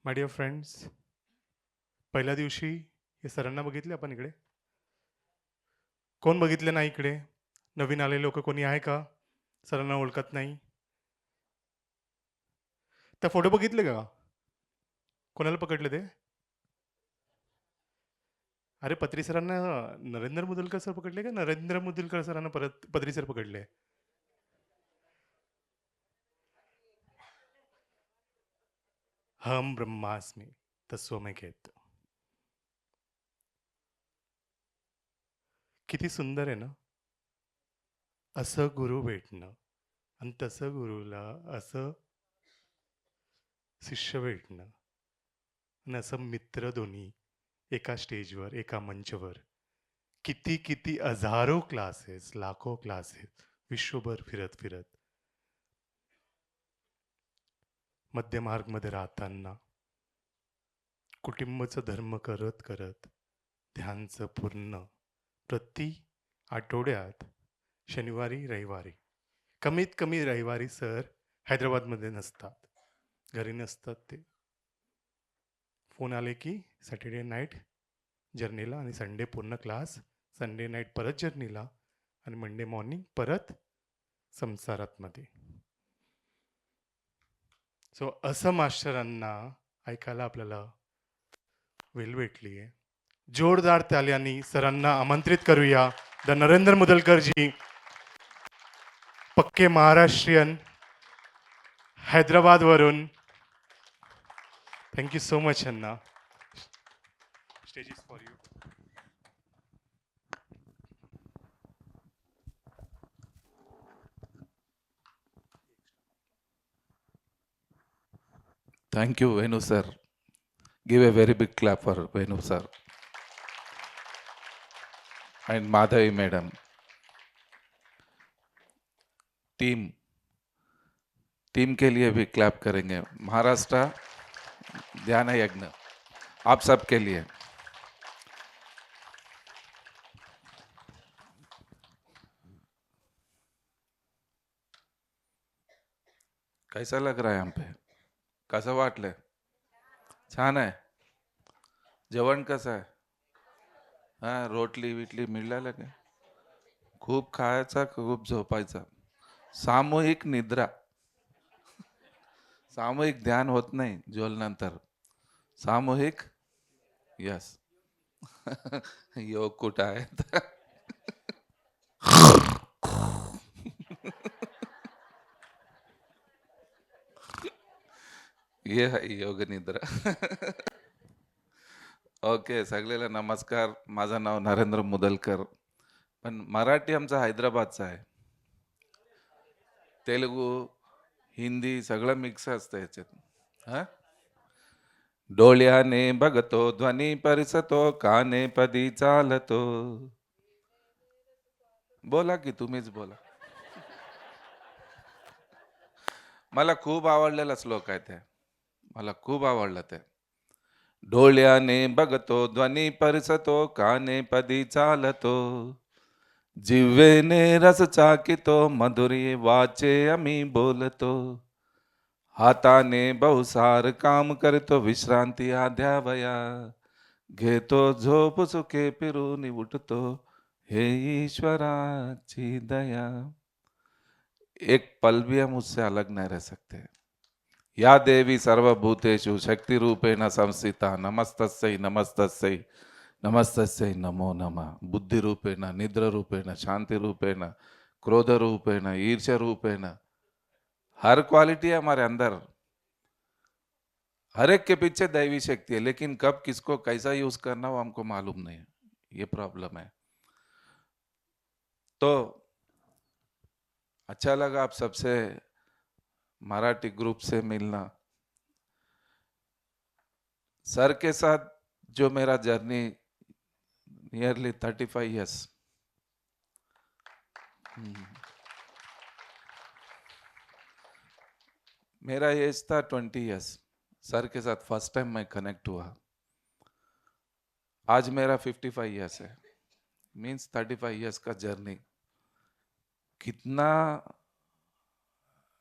My dear friends, पहिल्या दिवशी हे सरांना बघितले आपण इकडे. कोण बघितले नाही इकडे? नवीन आलेले लोक कोणी आहे का? सरांना ओळखत नाही. त्या फोटो बघितले का? कोणाला पकडले ते? अरे पत्री सरांना नरेंद्र मुदलकर सर पकडले का नरेंद्र मुदलकर सरांना परत पत्री सर पकडले? हम ब्रह्मास्मी तत्वमय. किती सुंदर आहे ना असं गुरु भेटणं, आणि तसं गुरुला असं शिष्य भेटणं, आणि असं मित्र दोन्ही एका स्टेजवर, एका मंचवर. किती किती हजारो क्लासेस, लाखो क्लासेस, विश्वभर फिरत फिरत मध्यमार्गमध्ये राहताना, कुटुंबाचं धर्म करत करत, ध्यानचं पूर्ण, प्रति आठवड्यात शनिवारी रविवारी, कमीत कमी रविवारी सर हैदराबादमध्ये नसतात, घरी नसतात ते. फोन आले की सॅटर्डे नाईट जर्नीला, आणि संडे पूर्ण क्लास, संडे नाईट परत जर्नीला, आणि मंडे मॉर्निंग परत संसारातमध्ये. सो असं मास्टरांना ऐकायला आपल्याला वेळ भेटली आहे. जोरदार ताल्यांनी सरांना आमंत्रित करूया. द नरेंद्र मुदलकरजी, पक्के महाराष्ट्रीयन, हैदराबादवरून. थँक्यू सो मच अण्णा. Stage is for you. Thank you, Venu sir. Give a very big clap for Venu sir and Madhavi madam. Team के लिए भी क्लैप करेंगे. महाराष्ट्र ध्यान यज्ञ आप सबके लिए. कैसा लग रहा है यहाँ पे? कसं वाटलंय? छान आहे. जेवण कसं आहे? हा, रोटली विटली मिळालं का? खूप खायचा, खूप झोपायचा. सामूहिक निद्रा, सामूहिक ध्यान होत नाही जेवल्यानंतर. सामूहिक यस. योग कुठं आहे? ये है योग निद्रा. ओके, सगळ्याला नमस्कार. माझं नाव नरेंद्र मुदलकर, पण मराठी आमचा हैदराबादचा आहे. तेलुगू, हिंदी सगळं मिक्स असतं याच्यात. हा, डोळ्याने बघतो ध्वनी परिसतो, काने पदी चालतो. बोला की, तुम्हीच बोला. मला खूप आवडलेला श्लोक आहे ते, मला खूप आवडलं ते. डोळ्याने बघतो ध्वनी परिसतो, काने पदी चालतो. जिव्हेने रस चाकितो, मधुरी वाचे आम्ही बोलतो. हाताने बहुसार काम करतो, विश्रांती आध्यावया घेतो. झोप सुखे फिरून उठतो, हे ईश्वराची दया. एक पल भी हम उससे अलग नहीं रह सकते. या देवी सर्वभूतेषु शक्ति रूपेण संस्थिता, नमस्तस्यै नमस्तस्यै नमस्तस्यै नमो नमः. बुद्धि रूपेण, निद्र रूपेण, शांति रूपेण, क्रोध रूपेण, ईर्ष्या रूपेण, हर क्वालिटी है हमारे अंदर. हर एक के पीछे दैवी शक्ति है, लेकिन कब किसको कैसा यूज करना वो हमको मालूम नहीं है. ये प्रॉब्लम है. तो अच्छा लगा आप सबसे मराठी ग्रुप से मिलना. सर के साथ जो मेरा जर्नी नियरली 35 ईयर्स. मेरा एज था 20 ईयर्स. सर के साथ फर्स्ट टाइम मैं कनेक्ट हुआ. आज मेरा 55 ईयर्स है. मीन्स 35 ईयर्स का जर्नी. कितना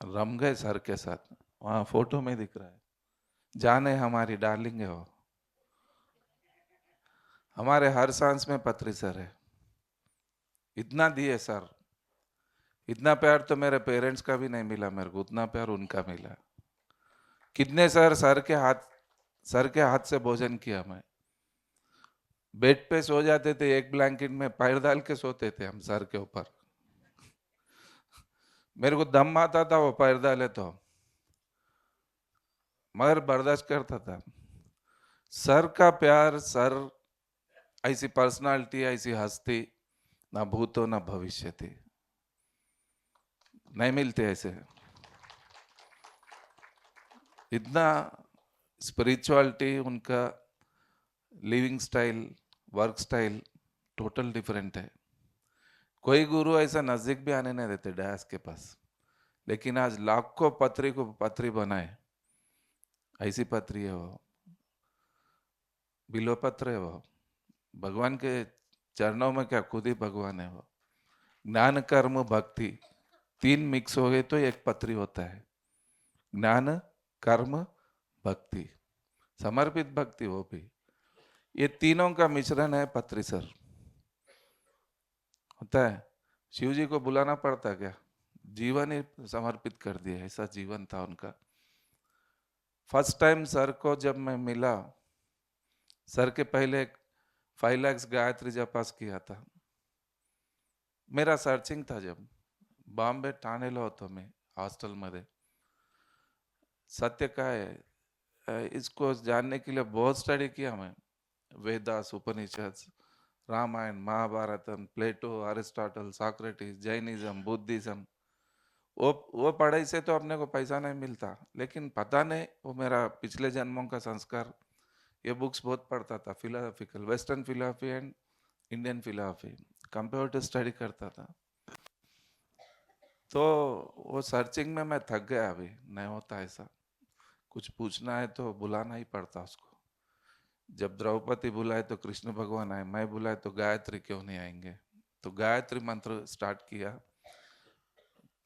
रम गए सर के साथ, वहाँ फोटो में दिख रहा है. जाने हमारी डार्लिंग है वो, हमारे हर सांस में पत्री सर है। इतना दिए सर, इतना प्यार तो मेरे पेरेंट्स का भी नहीं मिला मेरे को, उतना प्यार उनका मिला। कितने सर के हाथ से भोजन किया मैं। बेड पे सो जाते थे, एक ब्लैंकेट में पैर डाल के सोते थे हम सर के ऊपर। मेरे को दम आता था वो पैर डाले तो, मगर बर्दाश्त करता था। सर का प्यार, सर ऐसी पर्सनालिटी, ऐसी हस्ती ना भूतो ना भविष्य थी, नहीं मिलते ऐसे। इतना स्पिरिचुअलिटी उनका, living style, work style total different है। कोई गुरु ऐसा नजदीक भी आने नहीं देते डैस के पास, लेकिन आज लाखों पत्री को पत्री बनाए, ऐसी पत्री है वो, बिल्व पत्र है वो। भगवान के चरणों में क्या, खुद ही भगवान है वो। ज्ञान कर्म भक्ति तीन मिक्स हो गए तो एक पत्री होता है। ज्ञान कर्म भक्ति, समर्पित भक्ति वो भी, ये तीनों का मिश्रण है पत्री सर। होता है, शिव जी को बुलाना पड़ता क्या, जीवन ही समर्पित कर दिया, ऐसा जीवन था उनका। फर्स्ट टाइम सर को जब मैं मिला, सर के पहले 5 लाख गायत्री जपास किया था। मेरा सर्चिंग था जब बॉम्बे ठाणेला होतो मी हॉस्टेलमध्ये। सत्य काय है, इसको जानने के लिए बहुत स्टडी किया मैं। वेदास, उपनिषद, रामायण, महाभारतम, प्लेटो, अरिस्टोटल, सॉक्रेटिस, जैनिज्म, बुद्धिज्म। वो पढ़ाई से तो अपने को पैसा नहीं मिलता, लेकिन पता नहीं वो मेरा पिछले जन्मों का संस्कार। ये बुक्स बहुत पढ़ता था, philosophical, western philosophy and Indian philosophy, computer study करता था। तो वो सर्चिंग में मैं थक गया, अभी नहीं होता ऐसा। कुछ पूछना है तो बुलाना ही पड़ता उसको। जब द्रौपदी बुलाए तो कृष्ण भगवान आए, मैं बुलाए तो गायत्री क्यों नहीं आएंगे। तो गायत्री मंत्र स्टार्ट किया।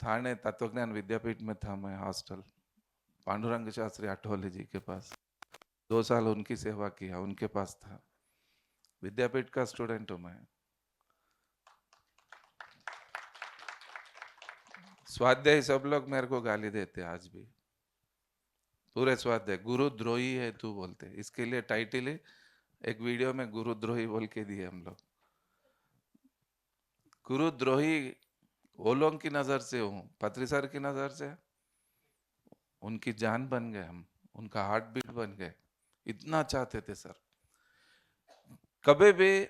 थाने तत्वज्ञान विद्यापीठ में था मैं हॉस्टल, पांडुरंग शास्त्री आठवले जी के पास। 2 साल उनकी सेवा किया, उनके पास था। विद्यापीठ का स्टूडेंट हूँ मैं। स्वाध्याय सब लोग मेरे को गाली देते आज भी, पूरे स्वाध्याय गुरुद्रोही है तू बोलते। इसके लिए टाइटल ही एक वीडियो में गुरुद्रोही बोल के दिए हम लोग। गुरुद्रोही वो लोग की नजर से हूँ, पत्री सर की नजर से उनकी जान बन गए हम, उनका हार्ट बीट बन गए। इतना चाहते थे सर। कभी भी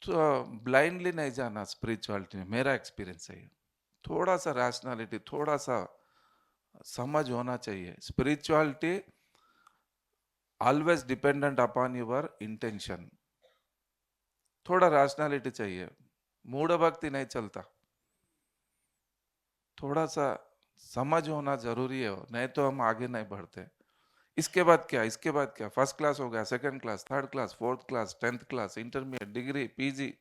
तो ब्लाइंडली नहीं जाना स्पिरिचुअलिटी में, मेरा एक्सपीरियंस है ये। थोड़ा सा रैशनैलिटी, थोड़ा सा समझ होना चाहिए। Spirituality always dependent upon your intention. थोड़ा रैशनैलिटी चाहिए, मूढ़ भक्ति नहीं चलता। थोड़ा सा समझ होना जरूरी है, नहीं तो हम आगे नहीं बढ़ते। इसके बाद क्या, इसके बाद क्या, फर्स्ट क्लास हो गया, second class, third class, fourth class, 10th class, intermediate, degree, PG,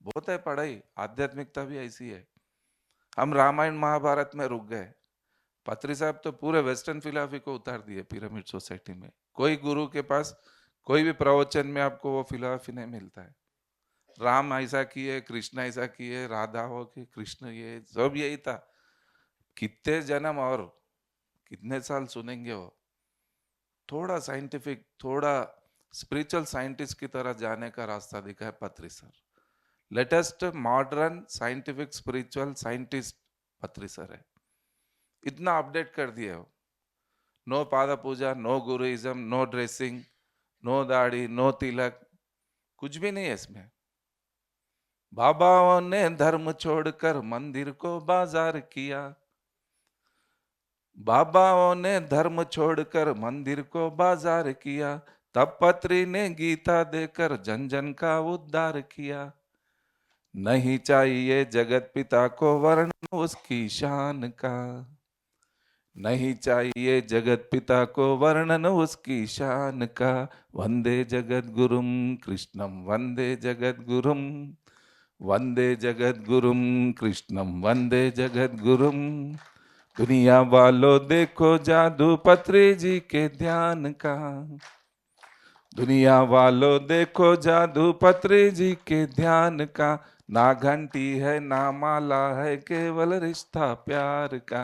बहुत है पढ़ाई। आध्यात्मिकता भी ऐसी है। हम रामायण महाभारत में रुक गए। पत्री साहब तो पूरे वेस्टर्न फिलॉसफी को उतार दिए पिरामिड सोसाइटी में। कोई गुरु के पास कोई भी प्रवचन में आपको वो फिलॉसफी नहीं मिलता है। राम ऐसा किए, कृष्ण ऐसा किए, राधा हो कि कृष्ण, ये सब यही था। कितने जन्म और कितने साल सुनेंगे वो। थोड़ा साइंटिफिक, थोड़ा स्पिरिचुअल साइंटिस्ट की तरह जाने का रास्ता दिखा है पत्री sir. Latest modern scientific spiritual scientist पत्री सर है। इतना अपडेट कर दिया हो। नो पादा पूजा, नो गुरुइज्म, नो ड्रेसिंग, नो दाढ़ी, नो तिलक, कुछ भी नहीं है इसमें। बाबाओं ने धर्म छोड़कर मंदिर को बाजार किया। बाबाओं ने धर्म छोड़कर मंदिर को बाजार किया, तब पत्री ने गीता देकर जन जन का उद्धार किया। नहीं चाहिए जगत पिता को वर्णन उसकी शान का, नहीं चाहिए जगत पिता को वर्णन उसकी शान का। वंदे जगत गुरुम कृष्णम, वंदे जगत गुरुम, वंदे जगत गुरुम कृष्णम, वंदे जगत गुरुम, दुनिया वालों देखो जादू पत्री जी के ध्यान का। दुनिया वालों देखो जादू पत्री जी के ध्यान का। ना घंटी है ना माला है, केवल रिश्ता प्यार का।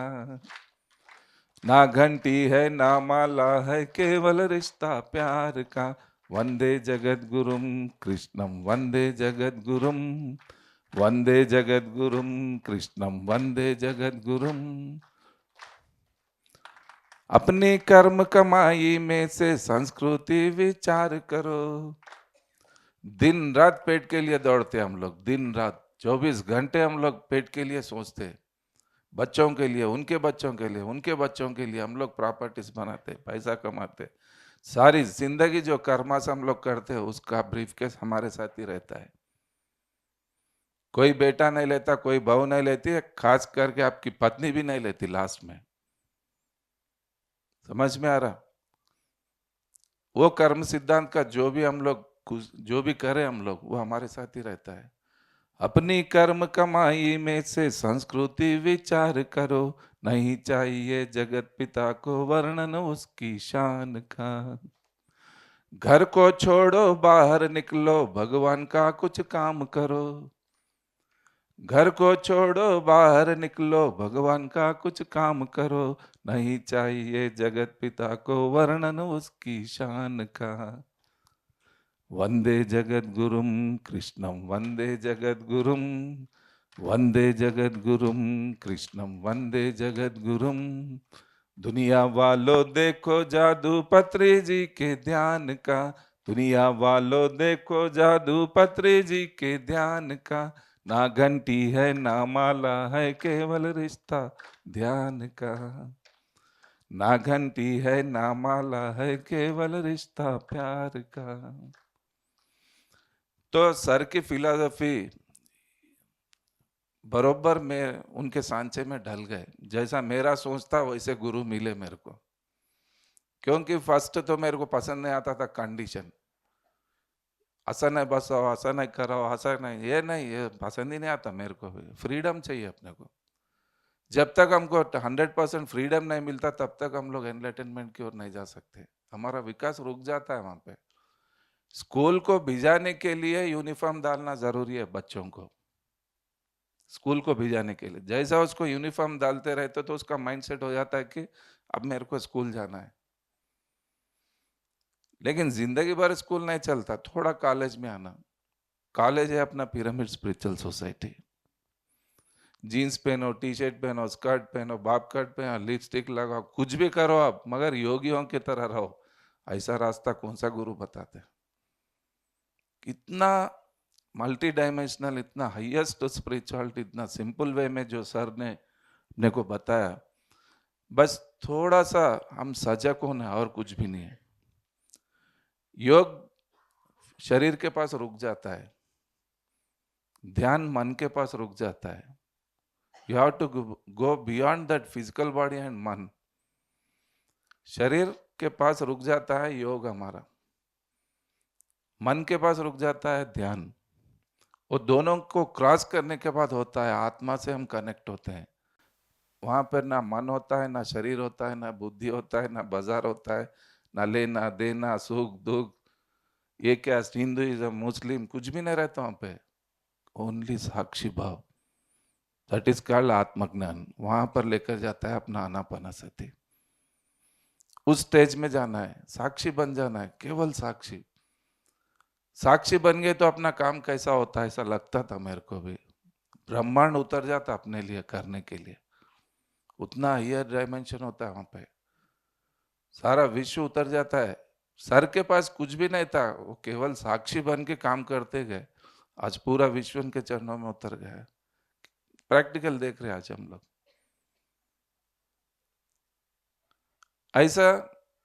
ना घंटी है ना माला है, केवल रिश्ता प्यार का। वंदे जगत गुरुम कृष्णम वंदे जगत गुरुम। वंदे जगत गुरुम कृष्णम वंदे जगत गुरुम। अपनी कर्म कमाई में से संस्कृति विचार करो। दिन रात पेट के लिए दौड़ते हम लोग, दिन रात 24 घंटे हम लोग पेट के लिए सोचते। बच्चों के लिए, उनके बच्चों के लिए, उनके बच्चों के लिए हम लोग प्रॉपर्टीज बनाते, पैसा कमाते। सारी जिंदगी जो कर्मा से हम लोग करते हैं उसका ब्रीफकेस हमारे साथ ही रहता है। कोई बेटा नहीं लेता, कोई बहू नहीं लेती है, खास करके आपकी पत्नी भी नहीं लेती लास्ट में। समझ में आ रहा? वो कर्म सिद्धांत का जो भी हम लोग जो भी करें हम लोग, वो हमारे साथ ही रहता है। अपनी कर्म कमाई में से संस्कृति विचार करो। नहीं चाहिए जगत पिता को वर्णन उसकी शान का। घर को छोड़ो बाहर निकलो, भगवान का कुछ काम करो। घर को छोड़ो बाहर निकलो, भगवान का कुछ काम करो। नहीं चाहिए जगत पिता को वर्णन उसकी शान का। वंदे जगत गुरुम कृष्णम वंदे जगत गुरुम। वंदे जगत गुरुम कृष्णम वंदे जगत गुरुम। दुनिया वालों देखो जादू पत्री जी के ध्यान का। दुनिया वालों देखो जादू पत्री जी के ध्यान का। ना घंटी है ना माला है, केवल रिश्ता ध्यान का। ना घंटी है ना माला है, केवल रिश्ता प्यार का। तो सर की फिलॉसफी बरोबर में उनके सांचे में ढल गए। जैसा मेरा सोच था वैसे गुरु मिले मेरे को। क्योंकि फर्स्ट तो मेरे को पसंद नहीं आता था कंडीशन। ऐसा नहीं बसाओ, ऐसा नहीं कराओ, ऐसा नहीं, ये पसंद ही नहीं आता मेरे को। फ्रीडम चाहिए अपने को। जब तक हमको 100% फ्रीडम नहीं मिलता तब तक हम लोग एनलाइटनमेंट की ओर नहीं जा सकते। हमारा विकास रुक जाता है वहां पे। स्कूल को भिजाने के लिए यूनिफॉर्म डालना जरूरी है बच्चों को। स्कूल को भिजाने के लिए जैसा उसको यूनिफॉर्म डालते रहते तो उसका माइंडसेट हो जाता है कि अब मेरे को स्कूल जाना है। लेकिन जिंदगी भर स्कूल नहीं चलता, थोड़ा कॉलेज में आना। कॉलेज है अपना पिरामिड स्पिरिचुअल सोसाइटी। जीन्स पहनो, टी शर्ट पहनो, स्कर्ट पहनो, बाप कट पहनो, लिपस्टिक लगाओ, कुछ भी करो आप, मगर योगियों की तरह रहो। ऐसा रास्ता कौन सा गुरु बताते? इतना मल्टी डायमेंशनल, इतना हाईएस्ट स्पिरिचुअलिटी, इतना सिंपल वे में जो सर ने अपने को बताया, बस थोड़ा सा हम सजग होना और कुछ भी नहीं है। योग शरीर के पास रुक जाता है, ध्यान मन के पास रुक जाता है। You have to go beyond that physical body and मन। शरीर के पास रुक जाता है योग हमारा, मन के पास रुक जाता है ध्यान। वो दोनों को क्रॉस करने के बाद होता है आत्मा से हम कनेक्ट होते हैं। वहां पर ना मन होता है, ना शरीर होता है, ना बुद्धि होता है, ना बाजार होता है, ना लेना देना, सुख दुख, ये क्या हिंदुइज्म मुस्लिम कुछ भी नहीं रहता वहां पे। ओनली साक्षी भाव, दैट इज कॉल्ड आत्मज्ञान। वहां पर लेकर जाता है अपना आनापाना सती। उस स्टेज में जाना है, साक्षी बन जाना है, केवल साक्षी। साक्षी बन गए तो अपना काम कैसा होता है ऐसा लगता था मेरे को भी। ब्रह्मांड उतर जाता अपने लिए करने के लिए। उतना हायर डायमेंशन होता है वहां पे। सारा विश्व उतर जाता है। सर के पास कुछ भी नहीं था, वो केवल साक्षी बन के काम करते गए। आज पूरा विश्व उनके चरणों में उतर गया है। प्रैक्टिकल देख रहे हैं आज हम लोग। ऐसा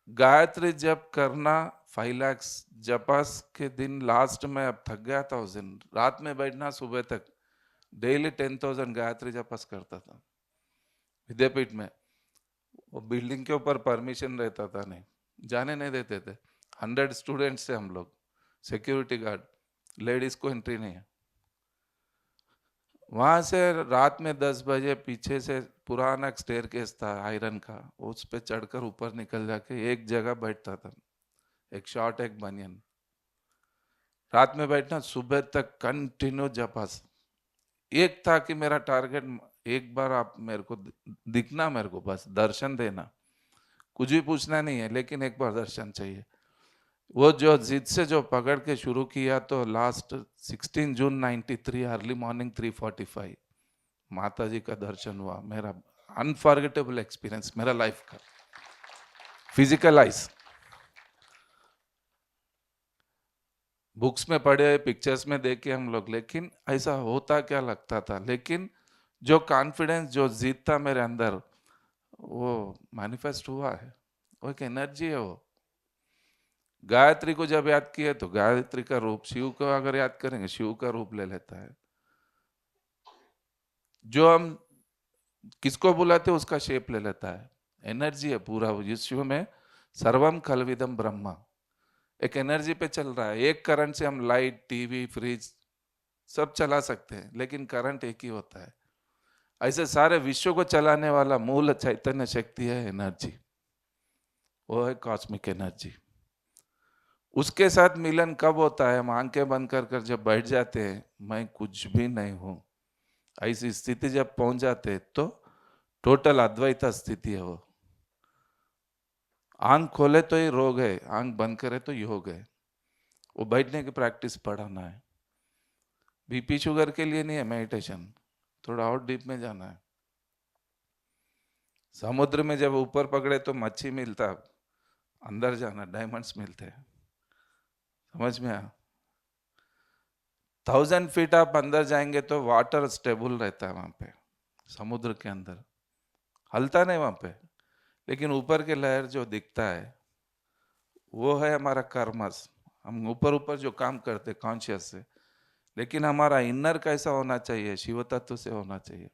गायत्री जप करना 5 लाख जपास के दिन लास्ट में अब थक गया था। उस दिन रात में बैठना सुबह तक डेली 10,000 गायत्री जपास करता था विद्यापीठ में। वो बिल्डिंग के ऊपर परमिशन रहता था, नहीं जाने नहीं देते थे। 100 स्टूडेंट्स थे हम लोग, सिक्योरिटी गार्ड, लेडीज को एंट्री नहीं है। वहां से रात में 10 बजे पीछे से पुराना एक स्टेयरकेस था आयरन का, उस पे चढ़कर ऊपर निकल जाके एक जगह बैठता था, एक शॉर्ट एक बनियन, रात में बैठना, सुबह तक कंटिन्यू जपास। एक था कि मेरा टारगेट, एक बार आप मेरे को दिखना, मेरे को बस दर्शन देना, कुछ भी पूछना नहीं है, लेकिन एक बार दर्शन चाहिए। वो जो जिद से जो पकड़ के शुरू किया, तो लास्ट 16 जून 93 अर्ली मॉर्निंग 3:45 माता जी का दर्शन हुआ। मेरा अनफॉरगेटेबल एक्सपीरियंस मेरा लाइफ का, फिजिकल आइज। बुक्स में पढ़े, पिक्चर्स में देखे हम लोग, लेकिन ऐसा होता क्या लगता था। लेकिन जो कॉन्फिडेंस, जो जिद था मेरे अंदर, वो मैनिफेस्ट हुआ है। वो एक एनर्जी है। वो गायत्री को जब याद किए तो गायत्री का रूप, शिव को अगर याद करेंगे शिव का रूप ले लेता है। जो हम किसको बुलाते उसका शेप ले लेता है। एनर्जी है पूरा विश्व में। सर्वम खलविदम ब्रह्मा, एक एनर्जी पे चल रहा है। एक करंट से हम लाइट, टीवी, फ्रिज सब चला सकते हैं, लेकिन करंट एक ही होता है। ऐसे सारे विश्व को चलाने वाला मूल चैतन्य शक्ति है एनर्जी, वो है कॉस्मिक एनर्जी। उसके साथ मिलन कब होता है? हम आंखें बंद कर कर जब बैठ जाते हैं, मैं कुछ भी नहीं हूं, ऐसी स्थिति जब पहुंच जाते हैं, तो टोटल अद्वैत स्थिति है वो। आंख खोले तो ही रोग है, आंख बंद करे तो योग है। वो बैठने की प्रैक्टिस पढ़ाना है। बीपी शुगर के लिए नहीं है मेडिटेशन, थोड़ा और डीप में जाना है। समुद्र में जब ऊपर पकड़े तो मच्छी मिलता, अंदर जाना डायमंड्स मिलते हैं। समझ में आया? 1000 फीट आप अंदर जाएंगे तो वाटर स्टेबल रहता है वहां पे, समुद्र के अंदर हलता नहीं वहां पे। लेकिन ऊपर के लहर जो दिखता है, वो है हमारा कर्मस। हम ऊपर ऊपर जो काम करते कॉन्शियस से, लेकिन हमारा इनर कैसा होना चाहिए? शिव तत्व से होना चाहिए।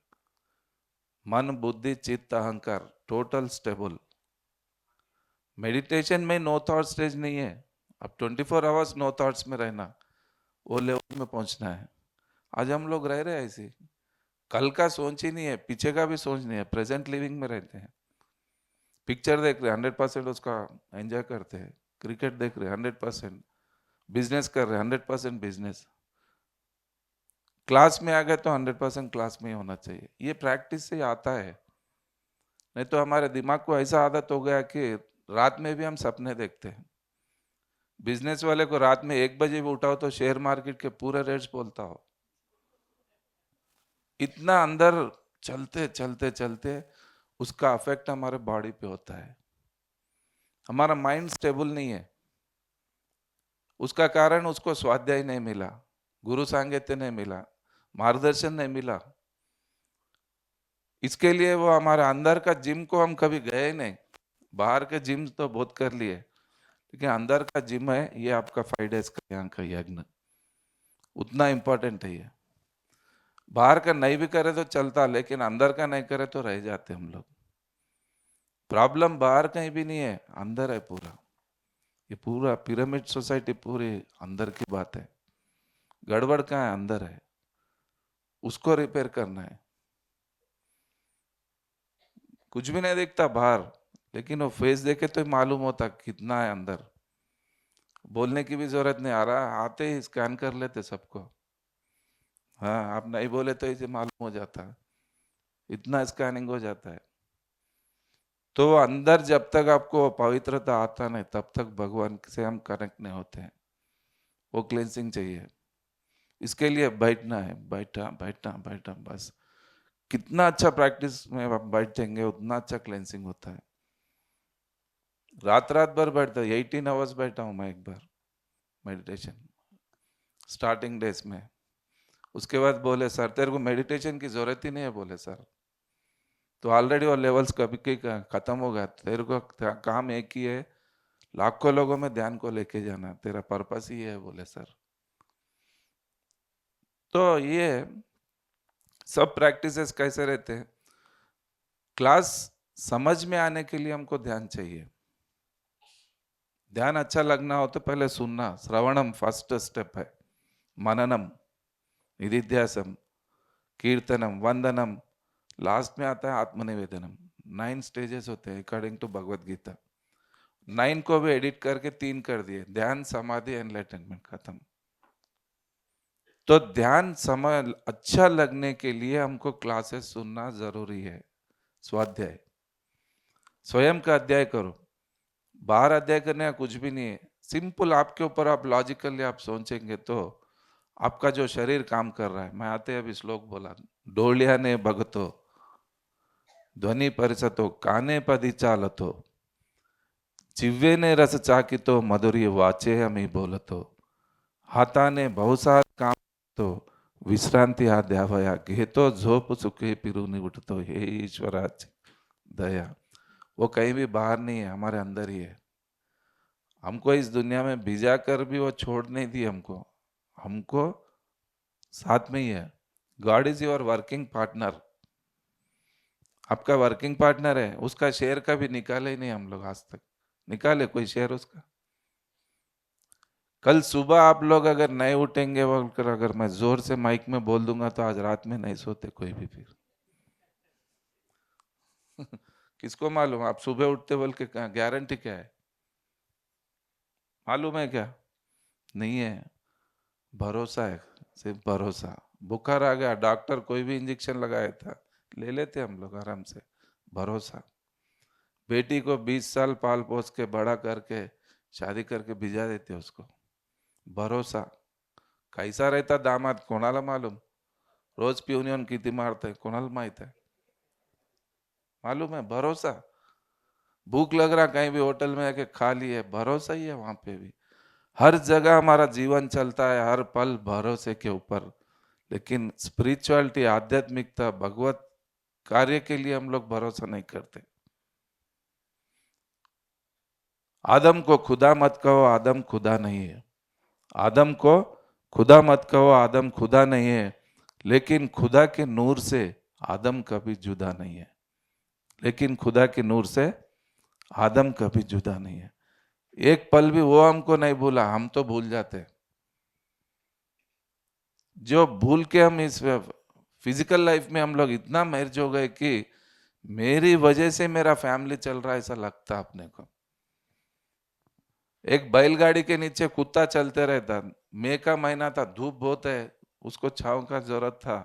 मन, बुद्धि, चित्त, अहंकार टोटल स्टेबल। मेडिटेशन में नो थॉट स्टेज नहीं है। अब 24 आवर्स नो थॉट्स में रहना, वो लेवल में पहुंचना है। आज हम लोग रह रहे हैं ऐसे, कल का सोच ही नहीं है, पीछे का भी सोच नहीं है, प्रेजेंट लिविंग में रहते हैं। पिक्चर देख रहे 100% उसका एंजॉय करते हैं, क्रिकेट देख रहे 100%, बिजनेस कर रहे 100% बिजनेस, क्लास में आ गए तो 100% क्लास में ही होना चाहिए। ये प्रैक्टिस से आता है। नहीं तो हमारे दिमाग को ऐसा आदत हो गया कि रात में भी हम सपने देखते हैं। बिजनेस वाले को रात में 1 बजे भी उठाओ तो शेयर मार्केट के पूरे रेट्स बोलता हो। इतना अंदर चलते चलते चलते उसका अफेक्ट हमारे बॉडी पे होता है। हमारा माइंड स्टेबल नहीं है। उसका कारण उसको स्वाध्याय नहीं मिला, गुरु सांगत्य नहीं मिला, मार्गदर्शन नहीं मिला। इसके लिए वो हमारे अंदर का जिम को हम कभी गए नहीं। बाहर के जिम तो बहुत कर लिए, लेकिन अंदर का जिम है ये आपका 5 days का यहाँ का यज्ञ, उतना इंपॉर्टेंट है ये। बाहर का नहीं भी करे तो चलता, लेकिन अंदर का नहीं करे तो रह जाते हम लोग। प्रॉब्लम बाहर कहीं भी नहीं है, अंदर है पूरा। ये पूरा पिरामिड सोसाइटी पूरी अंदर की बात है। गड़बड़ कहाँ है? अंदर है, उसको रिपेयर करना है। कुछ भी नहीं दिखता बाहर, लेकिन वो फेस देखे तो मालूम होता कितना है अंदर। बोलने की भी जरूरत नहीं, आ रहा आते ही स्कैन कर लेते सबको। हाँ, आप नहीं बोले तो इसे मालूम हो जाता है, इतना स्कैनिंग हो जाता है। तो अंदर जब तक आपको पवित्रता आता नहीं, तब तक भगवान से हम कनेक्ट नहीं होते हैं। वो क्लेंसिंग चाहिए। इसके लिए बैठना है, बैठा बैठा बैठा बस। कितना अच्छा प्रैक्टिस में आप बैठेंगे उतना अच्छा क्लेंसिंग होता है। रात रात भर बैठता, 18 आवर्स बैठा हूँ मैं एक बार मेडिटेशन स्टार्टिंग डेज में। उसके बाद बोले सर तेरे को मेडिटेशन की जरूरत ही नहीं है। बोले सर तो ऑलरेडी वो लेवल्स कभी के खत्म हो गया, तेरे को काम एक ही है, लाखों लोगों में ध्यान को लेके जाना, तेरा पर्पस ही है। बोले सर तो ये सब प्रैक्टिसेस कैसे रहते हैं? क्लास समझ में आने के लिए हमको ध्यान चाहिए। ध्यान अच्छा लगना हो तो पहले सुनना, श्रवणम फर्स्ट स्टेप है। मननम, निधिध्यासम, कीर्तनम, वंदनम, लास्ट में आता है आत्मनिवेदनम। 9 स्टेजेस होते हैं अकॉर्डिंग टू भगवत गीता। 9 को भी एडिट करके 3 कर दिए, ध्यान, समाधि, एनलाइटनमेंट, खत्म। तो ध्यान समय अच्छा लगने के लिए हमको क्लासेस सुनना जरूरी है। स्वाध्याय, स्वयं का अध्याय करो, बाहर अध्याय करने का कुछ भी नहीं है। सिंपल आपके ऊपर, आप लॉजिकली आप सोचेंगे तो आपका जो शरीर काम कर रहा है। मैं आते अभी श्लोक बोला, डोलिया ने भगतो ध्वनि परिसतो काने पदी चालतो जिव्वेने रस चाकितो मधुरी वाचे हमी बोलतो हाताने बहुसार काम तो विश्रांती हा द्यावया घेतो झोप सुखे पिरुनी उठतो हे ईश्वराची दया। वो कहीं भी बाहर नहीं है, हमारे अंदर ही है। हमको इस दुनिया में भिजा कर भी वो छोड़ नहीं दी हमको, हमको साथ में ही है। God is your working partner. आपका वर्किंग पार्टनर है, उसका शेयर का भी निकाले ही नहीं हम लोग आज तक। निकाले कोई शेयर उसका? कल सुबह आप लोग अगर नहीं उठेंगे बोलकर, अगर मैं जोर से माइक में बोल दूंगा तो आज रात में नहीं सोते कोई भी फिर। किसको मालूम? आप सुबह उठते बोल के गारंटी क्या है? मालूम है क्या? नहीं है। भरोसा है, सिर्फ भरोसा। बुखार आ गया, डॉक्टर कोई भी इंजेक्शन लगाया था, ले लेते हम लोग आराम से। भरोसा। बेटी को 20 साल पाल पोस के बड़ा करके शादी करके भिजा देते उसको। भरोसा। कैसा रहता दामाद कोणाला मालूम? रोज पिऊन येऊन किती मारते कोणाला माहित है? मालूम है? भरोसा। भूख लग रहा कहीं भी होटल में आके खा लिए, भरोसा ही है वहां पे भी। हर जगह हमारा जीवन चलता है, हर पल भरोसे के ऊपर। लेकिन स्पिरिचुअलिटी, आध्यात्मिकता, भगवत कार्य के लिए हम लोग भरोसा नहीं करते। आदम को खुदा मत कहो, आदम खुदा नहीं है। आदम को खुदा मत कहो, आदम खुदा नहीं है। लेकिन खुदा के नूर से आदम कभी जुदा नहीं है। लेकिन खुदा के नूर से आदम कभी जुदा नहीं है। एक पल भी वो हमको नहीं भूला, हम तो भूल जाते हैं। जो भूल के हम इस फिजिकल लाइफ में हम लोग इतना मर्ज हो गए कि मेरी वजह से मेरा फैमिली चल रहा है ऐसा लगता अपने को। एक बैलगाड़ी के नीचे कुत्ता चलते रहता, मई का महीना था, धूप बहुत है, उसको छांव का जरूरत था,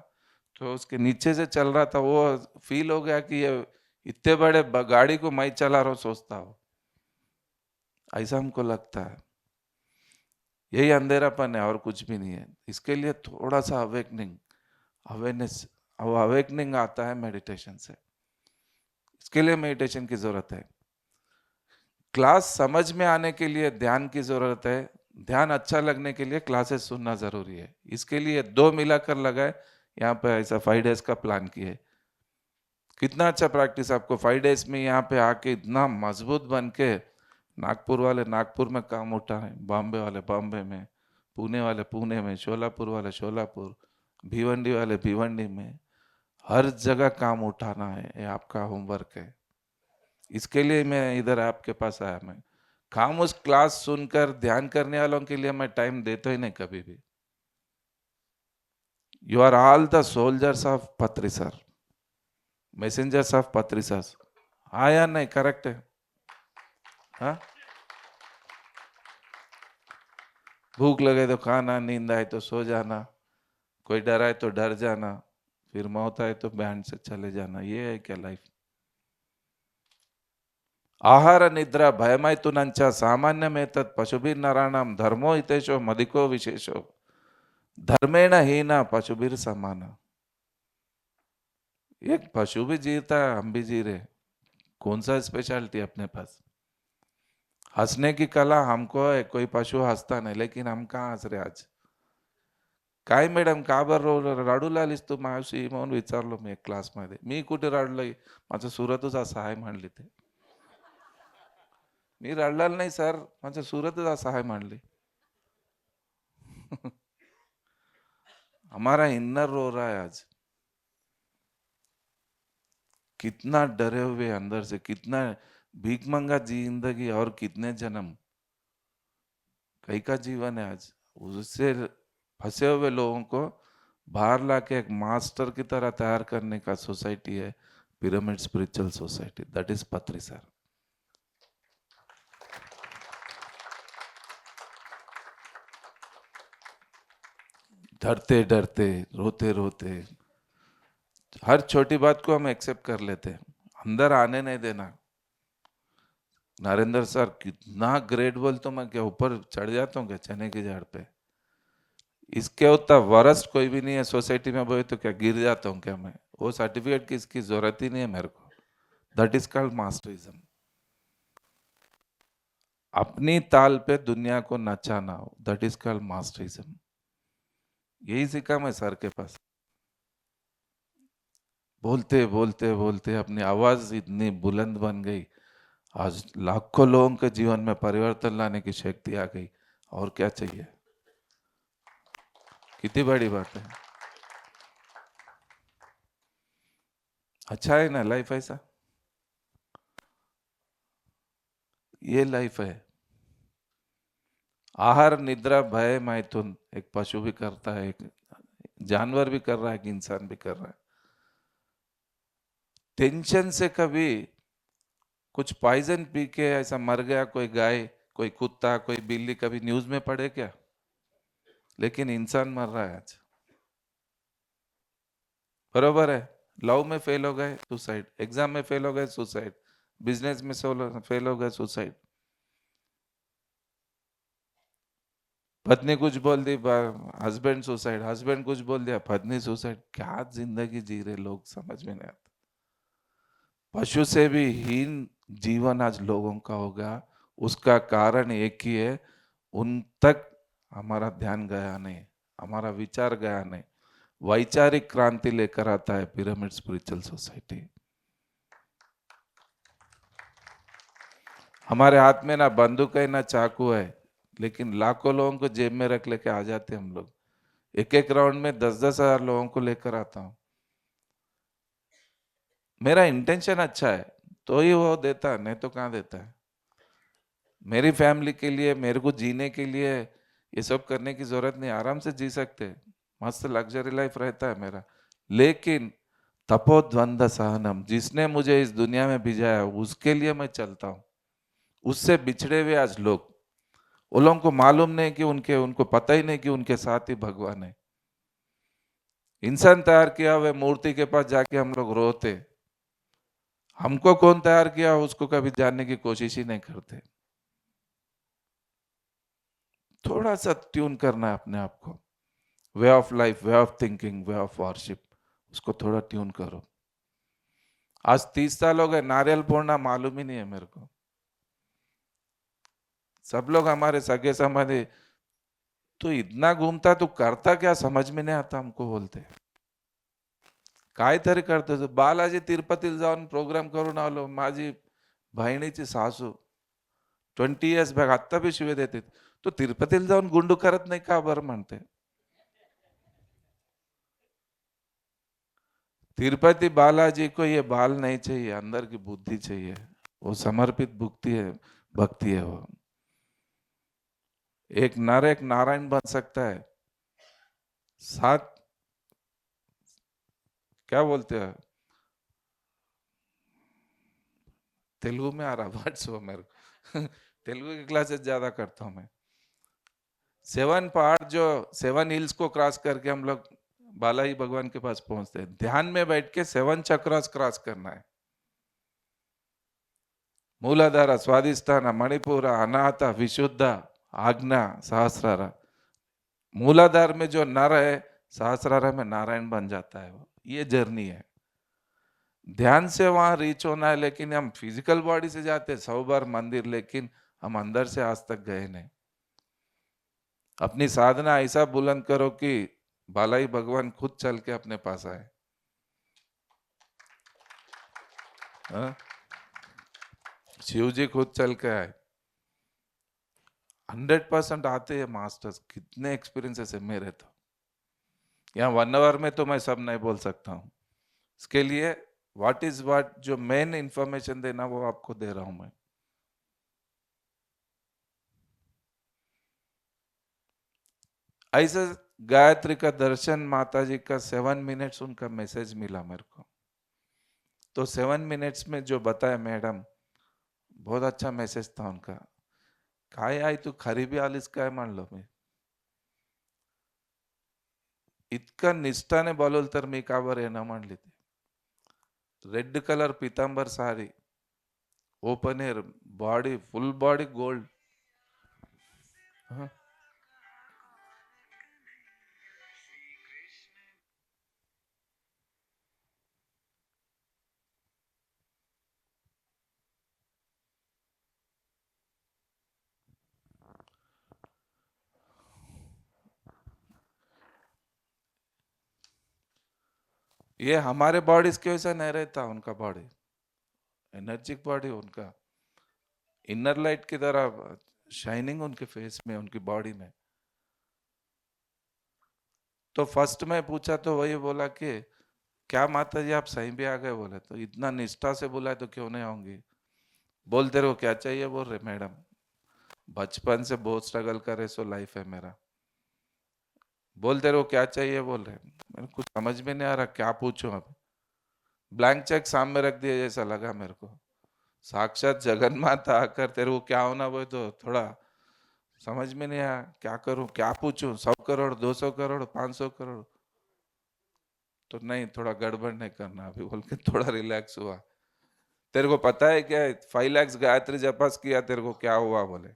तो उसके नीचे से चल रहा था। वो फील हो गया कि ये इतने बड़े गाड़ी को मैं चला रहा हूँ, सोचता हूँ ऐसा हमको लगता है। यही अंधेरापन है और कुछ भी नहीं है। इसके लिए थोड़ा सा अवेकनिंग, अवेयरनेस, और अवेकनिंग आता है मेडिटेशन से। इसके लिए मेडिटेशन की जरूरत है। क्लास समझ में आने के लिए ध्यान की जरूरत है। ध्यान अच्छा लगने के लिए क्लासेस सुनना जरूरी है। इसके लिए 2 मिलाकर लगाए, यहाँ पे ऐसा 5 डेज का प्लान किए। कितना अच्छा प्रैक्टिस आपको 5 डेज में यहाँ पे आके इतना मजबूत बन के। नागपुर वाले नागपुर में काम उठाए, बॉम्बे वाले बॉम्बे में, पुणे वाले पुणे में, शोलापुर वाले शोलापुर, भिवंडी वाले भिवंडी में, हर जगह काम उठाना है। ये आपका होमवर्क है। इसके लिए मैं इधर आपके पास आया। मैं खामोश क्लास सुनकर ध्यान करने वालों के लिए मैं टाइम देता ही नहीं कभी भी। You are all the soldiers of Patri sir, messengers of Patri sir. हाँ या नहीं? करेक्ट है? हाँ। भूख लगे तो खाना, नींद आए तो सो जाना, कोई डराए तो डर जाना, फिर मौत आए तो बैंड से चले जाना। ये है क्या लाइफ? आहार निद्रा भयमैथुनंच सामान्यमेतत् पशुभिर्नराणां धर्मो हितेशो मदिको विशेषो धर्मेण हीना पशुभिर समाना। एक पशु भी जीता है, हम भी जी रहे। कौन सा स्पेशलिटी अपने पास? हंसने की कला हमको है, कोई पशु हंसता नहीं, लेकिन हम कहाँ हंस रहे आज? काय मॅडम का बरं रडू लागलीस तू मावशी म्हणून विचारलो मी एक क्लासमध्ये. मी कुठे रडलोय? माझं सुरतच असं आहे म्हणली ते. मी रडलेलं नाही सर, माझं सुरतच असं आहे म्हणली. हमारा इन्नर रो रहा है आज। कितना डरे हुए अंदर से, कितना भीख मंगा जिंदगी और कितने जन्म। कई का जीवन है आज। उससे फंसे हुए लोगों को बाहर लाके एक मास्टर की तरह तैयार करने का सोसाइटी है pyramid Spiritual society, that is पत्री सर। डरते डरते, रोते रोते, हर छोटी बात को हम एक्सेप्ट कर लेते हैं, अंदर आने नहीं देना। नरेंद्र सर कितना ग्रेट बोल, तो मैं क्या ऊपर चढ़ जाता हूँ क्या चने की झाड़ पे? इसके उतना वरस्ट कोई भी नहीं है सोसाइटी में, बोले तो क्या गिर जाता हूँ क्या मैं? वो सर्टिफिकेट की इसकी जरूरत ही नहीं है मेरे को। That is called masterism. अपनी ताल पे दुनिया को नचाना, दैट इज कॉल्ड मास्टरिज्म। यही सीखा मैं सर के पास। बोलते बोलते बोलते अपनी आवाज इतनी बुलंद बन गई, आज लाखों लोगों के जीवन में परिवर्तन लाने की शक्ति आ गई। और क्या चाहिए? कितनी बड़ी बात है। अच्छा है ना लाइफ ऐसा? ये लाइफ है। आहार निद्रा भय मैथुन एक पशु भी करता है, एक जानवर भी कर रहा है, एक इंसान भी कर रहा है। टेंशन से कभी कुछ पॉइजन पी के ऐसा मर गया कोई गाय, कोई कुत्ता, कोई बिल्ली, कभी न्यूज में पड़े क्या? लेकिन इंसान मर रहा है आज। बरोबर है। लव में फेल हो गए सुसाइड, एग्जाम में फेल हो गए सुसाइड, बिजनेस में फेल हो गए सुसाइड, पत्नी कुछ बोल दी, हस्बैंड सुसाइड, हस्बैंड कुछ बोल दिया, पत्नी सुसाइड। क्या जिंदगी जी रहे लोग, समझ में नहीं आता। पशु से भी हीन जीवन आज लोगों का होगा। उसका कारण एक ही है, उन तक हमारा ध्यान गया नहीं, हमारा विचार गया नहीं। वैचारिक क्रांति लेकर आता है पिरामिड स्पिरिचुअल सोसाइटी। हमारे हाथ में ना बंदूक है ना चाकू है, लेकिन लाखों लोगों को जेब में रख लेके आ जाते हम लोग। एक एक राउंड में 10-10 हजार लोगों को लेकर आता हूँ। मेरा इंटेंशन अच्छा है तो ही वो देता है, नहीं तो कहाँ देता है। मेरी फैमिली के लिए, मेरे को जीने के लिए ये सब करने की जरूरत नहीं, आराम से जी सकते हैं, मस्त लग्जरी लाइफ रहता है मेरा। लेकिन तपोद्वंद सहनम, जिसने मुझे इस दुनिया में भिजाया उसके लिए मैं चलता हूँ। उससे बिछड़े हुए आज लोग, उन लोगों को मालूम नहीं कि उनको पता ही नहीं कि उनके साथ ही भगवान है। इंसान तैयार किया हुए मूर्ति के पास जाके हम लोग रोते, हमको कौन तैयार किया उसको कभी जानने की कोशिश ही नहीं करते। थोड़ा सा ट्यून करना है अपने आप को, way of life, way of thinking, way of worship, उसको थोड़ा ट्यून करो। आज 30 साल हो गए, नारियल फोड़ना मालूम ही नहीं है मेरे को। सब लोग हमारे सगे संबंधी, तो इतना घूमता तो करता क्या समझ में नहीं आता हमको, बोलते काय तरी करतो तो बालाजी तिरुपतीला जाऊन प्रोग्राम करून आलो, माझी बहिणीची सासू 20 years बॅक आत्ता भी शिवे देते, तो तिरुपतीला जाऊन गुंडू करत नाही का बरं म्हणते? तिरुपति बालाजी को ये बाल नहीं चाहिए, अंदर की बुद्धि चाहिए। वो समर्पित भक्ति है, भक्ति है वो। एक नर एक नारायण बन सकता है। सात, क्या बोलते हैं, तेलुगु में आ रहा वर्ड्स वो मेरे को तेलुगु की क्लासेस ज्यादा करता हूँ मैं। 7 पहाड़ जो 7 हिल्स को क्रॉस करके हम लोग बालाजी भगवान के पास पहुंचते हैं। ध्यान में बैठ के 7 चक्रास क्रॉस करना है। मूलाधारा, स्वादिष्ठान, मणिपुर, अनाहत, विशुद्ध, आज्ञा, सहस्रारा। मूलाधार में जो नर है, सहस्रारा में नारायण बन जाता है वो। ये जर्नी है, ध्यान से वहां रीच होना है। लेकिन हम फिजिकल बॉडी से जाते 100 बार मंदिर, लेकिन हम अंदर से आज तक गए नहीं। अपनी साधना ऐसा बुलंद करो कि बालाई भगवान खुद चल के अपने पास आए। हाँ? शिव जी खुद चल के आए। 100% आते हैं मास्टर्स। कितने एक्सपीरियंसेस है मेरे तो। यहाँ 1 hour में तो मैं सब नहीं बोल सकता हूँ। इसके लिए व्हाट इज व्हाट, जो मेन इंफॉर्मेशन देना वो आपको दे रहा हूं मैं। ऐसे गायत्री का दर्शन, माता जी का 7 मिनट्स उनका मैसेज मिला मेरे को। तो 7 मिनट्स में जो बताया मैडम, बहुत अच्छा मैसेज था उनका। काय आई तू खरी बी आलीस काय म्हणलो मी. इतका निष्ठाने बोलवलं तर मी का बरं येणं म्हणली ती. रेड कलर पितांबर sari, open air, body full body gold. ये हमारे बॉडीज के वैसा नहीं रहता उनका बॉडी, एनर्जिक बॉडी उनका, इनर लाइट की तरह शाइनिंग उनके फेस में, उनकी बॉडी में। तो फर्स्ट में पूछा तो वही बोला कि क्या माता जी आप सही भी आ गए, बोले तो इतना निष्ठा से बोला है तो क्यों नहीं आऊंगी। बोलते रहो क्या चाहिए, बोल रहे मैडम बचपन से बहुत स्ट्रगल करे सो लाइफ है मेरा। बोलते रहो क्या चाहिए, बोल रहे मेरे कुछ समझ में नहीं आ रहा क्या पूछूं अब। ब्लैंक चेक सामने रख दिया जैसा लगा मेरे को, साक्षात जगन माता आकर तेरे को क्या होना वो तो थोड़ा समझ में नहीं आया, क्या करूं क्या पूछूं, 100 करोड़ 200 करोड़ 500 करोड़। तो नहीं थोड़ा गड़बड़ नहीं करना अभी बोल के थोड़ा रिलैक्स हुआ। तेरे को पता है क्या 5 लाख गायत्री जपास किया तेरे को क्या हुआ, बोले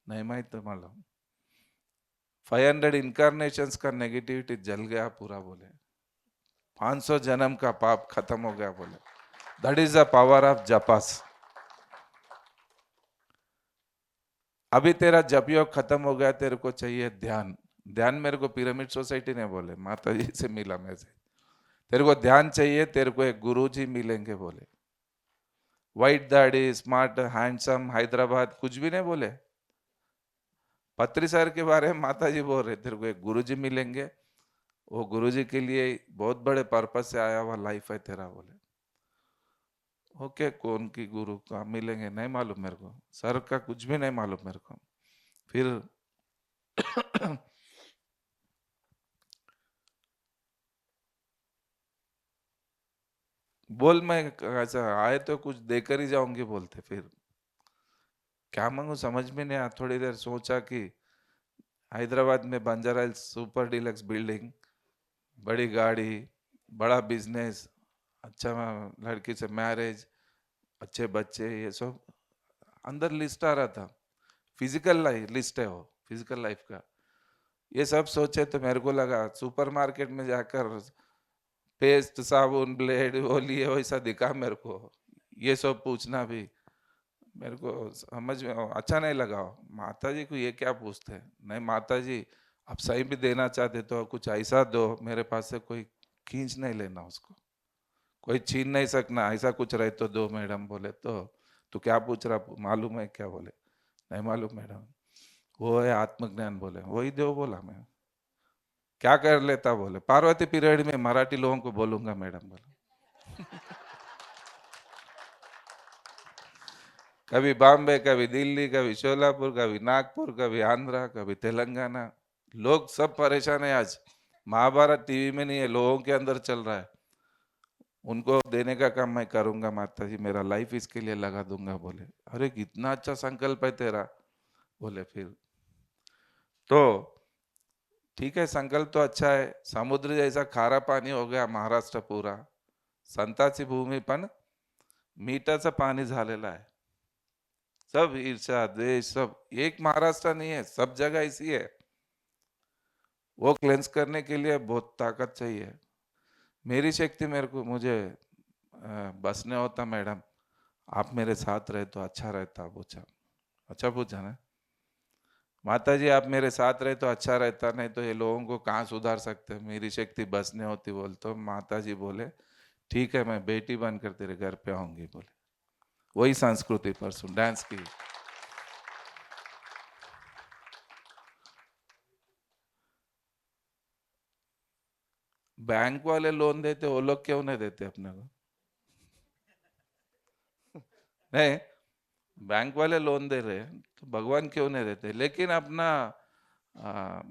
नहीं माहित तो मालूम। 500 इनकारनेशंस का नेगेटिविटी जल गया पूरा, बोले 500 जन्म का पाप खत्म हो गया, बोले that is the power of जपास। अभी तेरा जप योग खत्म हो गया, तेरे को चाहिए ध्यान। ध्यान मेरे को पिरामिड सोसाइटी ने बोले, माता जी से मिला मैसेज, तेरे को ध्यान चाहिए, तेरे को एक गुरु जी मिलेंगे, बोले वाइट दाढ़ी स्मार्ट हैंडसम हैदराबाद कुछ भी नहीं बोले। पत्री सर के बारे में माता जी बोल रहे तेरे को एक गुरु जी मिलेंगे, वो गुरु जी के लिए बहुत बड़े पर्पज से आया हुआ लाइफ है तेरा, बोले ओके कौन की गुरु का मिलेंगे नहीं मालूम मेरे को, सर का कुछ भी नहीं मालूम मेरे को। फिर बोल मैं ऐसा आए तो कुछ देकर ही जाऊंगी, बोलते फिर क्या मांगू समझ में नहीं आया। थोड़ी देर सोचा कि हैदराबाद में Banjara hills super deluxe building, बड़ी गाड़ी, बड़ा बिजनेस, अच्छा लड़की से मैरिज, अच्छे बच्चे, ये सब अंदर लिस्ट आ रहा था। फिजिकल लाइफ लिस्ट है वो, फिजिकल लाइफ का। ये सब सोचे तो मेरे को लगा सुपर मार्केट में जाकर पेस्ट साबुन ब्लेड वो लिए वैसा दिखा मेरे को। ये सब पूछना भी मेरे को समझ में अच्छा नहीं लगा। माता जी को ये क्या पूछते हैं, नहीं माता जी आप सही भी देना चाहते तो कुछ ऐसा दो, मेरे पास से कोई खींच नहीं लेना उसको, कोई छीन नहीं सकना, ऐसा कुछ रहे तो दो मैडम। बोले तो क्या पूछ रहा मालूम है क्या, बोले नहीं मालूम मैडम, वो है आत्मज्ञान, बोले वही दो। बोला मैं क्या कर लेता, बोले पार्वती पीरियड में मराठी लोगों को बोलूंगा मैडम, बोले कभी बॉम्बे कभी दिल्ली कभी शोलापुर कभी नागपुर कभी आंध्रा कभी तेलंगाना, लोग सब परेशान है आज। महाभारत टीवी में नहीं है, लोगों के अंदर चल रहा है। उनको देने का काम मैं करूंगा माता जी, मेरा लाइफ इसके लिए लगा दूंगा। बोले अरे कितना अच्छा संकल्प है तेरा। बोले फिर तो ठीक है संकल्प तो अच्छा है, समुद्र जैसा खारा पानी हो गया महाराष्ट्र पूरा, संताची भूमी पण मीठाचं पाणी झालेलं आहे। सब ईर्षा द्वेष सब, एक महाराष्ट्र नहीं है, सब जगह इसी है। वो क्लेंस करने के लिए बहुत ताकत चाहिए। मेरी शक्ति मेरे को मुझे बस नहीं होता मैडम, आप मेरे साथ रहे तो अच्छा रहता। पूछा अच्छा पूछा ना माता जी, आप मेरे साथ रहे तो अच्छा रहता, नहीं तो ये लोगों को कहाँ सुधार सकते हैं, मेरी शक्ति बस नहीं होती। बोल तो माता जी बोले ठीक है मैं बेटी बनकर तेरे घर पे आऊंगी। बोले वही संस्कृति परसों डांस की। बैंक वाले लोन देते, वो लोग क्यों नहीं देते अपने को, नहीं बैंक वाले लोन दे रहे हैं तो भगवान क्यों नहीं देते, लेकिन अपना आ,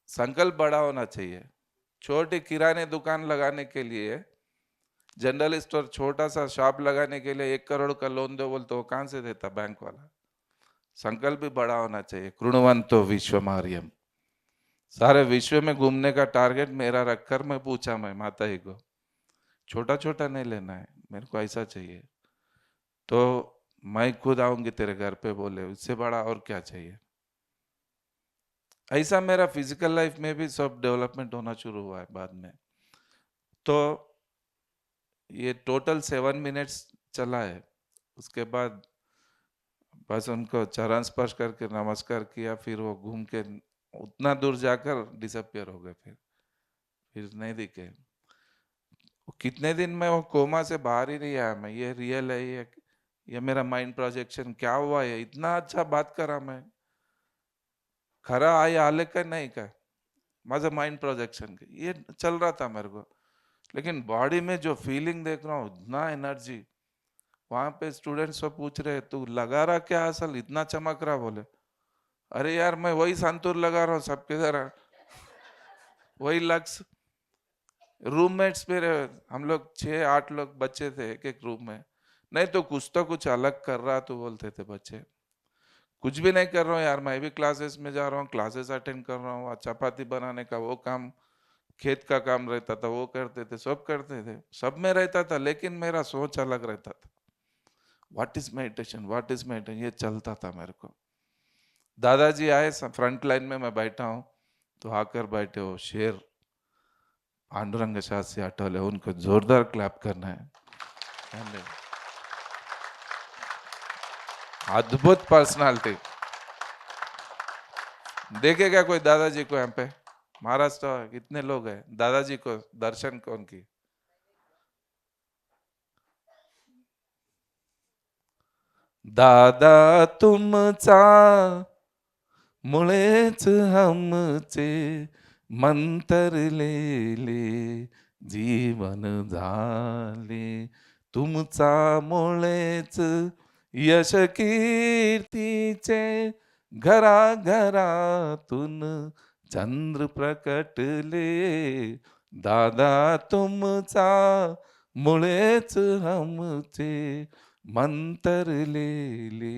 संकल्प बड़ा होना चाहिए। छोटी किराने दुकान लगाने के लिए, जनरल स्टोर छोटा सा शॉप लगाने के लिए 1 करोड़ का लोन दो बोल तो वो कहां से देता बैंक वाला? संकल्प भी बड़ा होना चाहिए। कृण्वन्तो विश्वमार्यम, सारे विश्व में घूमने का टारगेट मेरा रखकर मैं पूछा, मैं माता जी को, छोटा छोटा नहीं लेना है, मेरे को ऐसा चाहिए। तो मैं खुद आऊंगी तेरे घर पे, बोले उससे बड़ा और क्या चाहिए। ऐसा मेरा फिजिकल लाइफ में भी सब डेवलपमेंट होना शुरू हुआ है बाद में। तो ये टोटल 7 मिनट्स चला है। उसके बाद बस उनको चरण स्पर्श करके नमस्कार किया, फिर वो घूम के उतना दूर जाकर डिसअपियर हो गए। फिर नहीं दिखे। कितने दिन में वो कोमा से बाहर ही नहीं आया मैं। ये रियल है, ये मेरा माइंड प्रोजेक्शन क्या हुआ है? इतना अच्छा बात करा मैं, खरा आई आले का नहीं का, माझा माइंड प्रोजेक्शन ये चल रहा था मेरे को। लेकिन बॉडी में जो फीलिंग देख रहा हूँ, इतना एनर्जी। वहां पे स्टूडेंट सब पूछ रहे तू लगा रहा क्या असल, इतना चमक रहा? बोले अरे यार मैं वही संतूर लगा रहा हूँ सबके तरह, वही लक्स। रूममेट्स मेरे, हम लोग 6-8 लोग बच्चे थे एक एक रूम में। नहीं तो कुछ अलग कर रहा तो बोलते थे बच्चे। कुछ भी नहीं कर रहा हूँ यार, मैं भी क्लासेस में जा रहा हूँ, क्लासेस अटेंड कर रहा हूँ, चपाती बनाने का वो काम, खेत का काम रहता था वो करते थे, सब करते थे, सब में रहता था, लेकिन मेरा सोच अलग रहता था। What is meditation, what is meditation, ये चलता था मेरे को। दादाजी आए, फ्रंट लाइन में मैं बैठा हूँ, तो आकर बैठे हो शेर पांडुरंग शास्त्री आठवले, उनको जोरदार क्लैप करना है। अद्भुत पर्सनालिटी। देखेगा कोई दादाजी को यहाँ पे? महाराष्ट्र कितने लोग हैं दादाजी को दर्शन कौन की? दादा तुमचा मुळेच हमचे मंतरलेले जीवन झाले, तुमचा मुळेच यश कीर्तीचे घराघरातून चंद्र प्रकटले, दादा तुमचा मुळेच हमचे मंतरलेले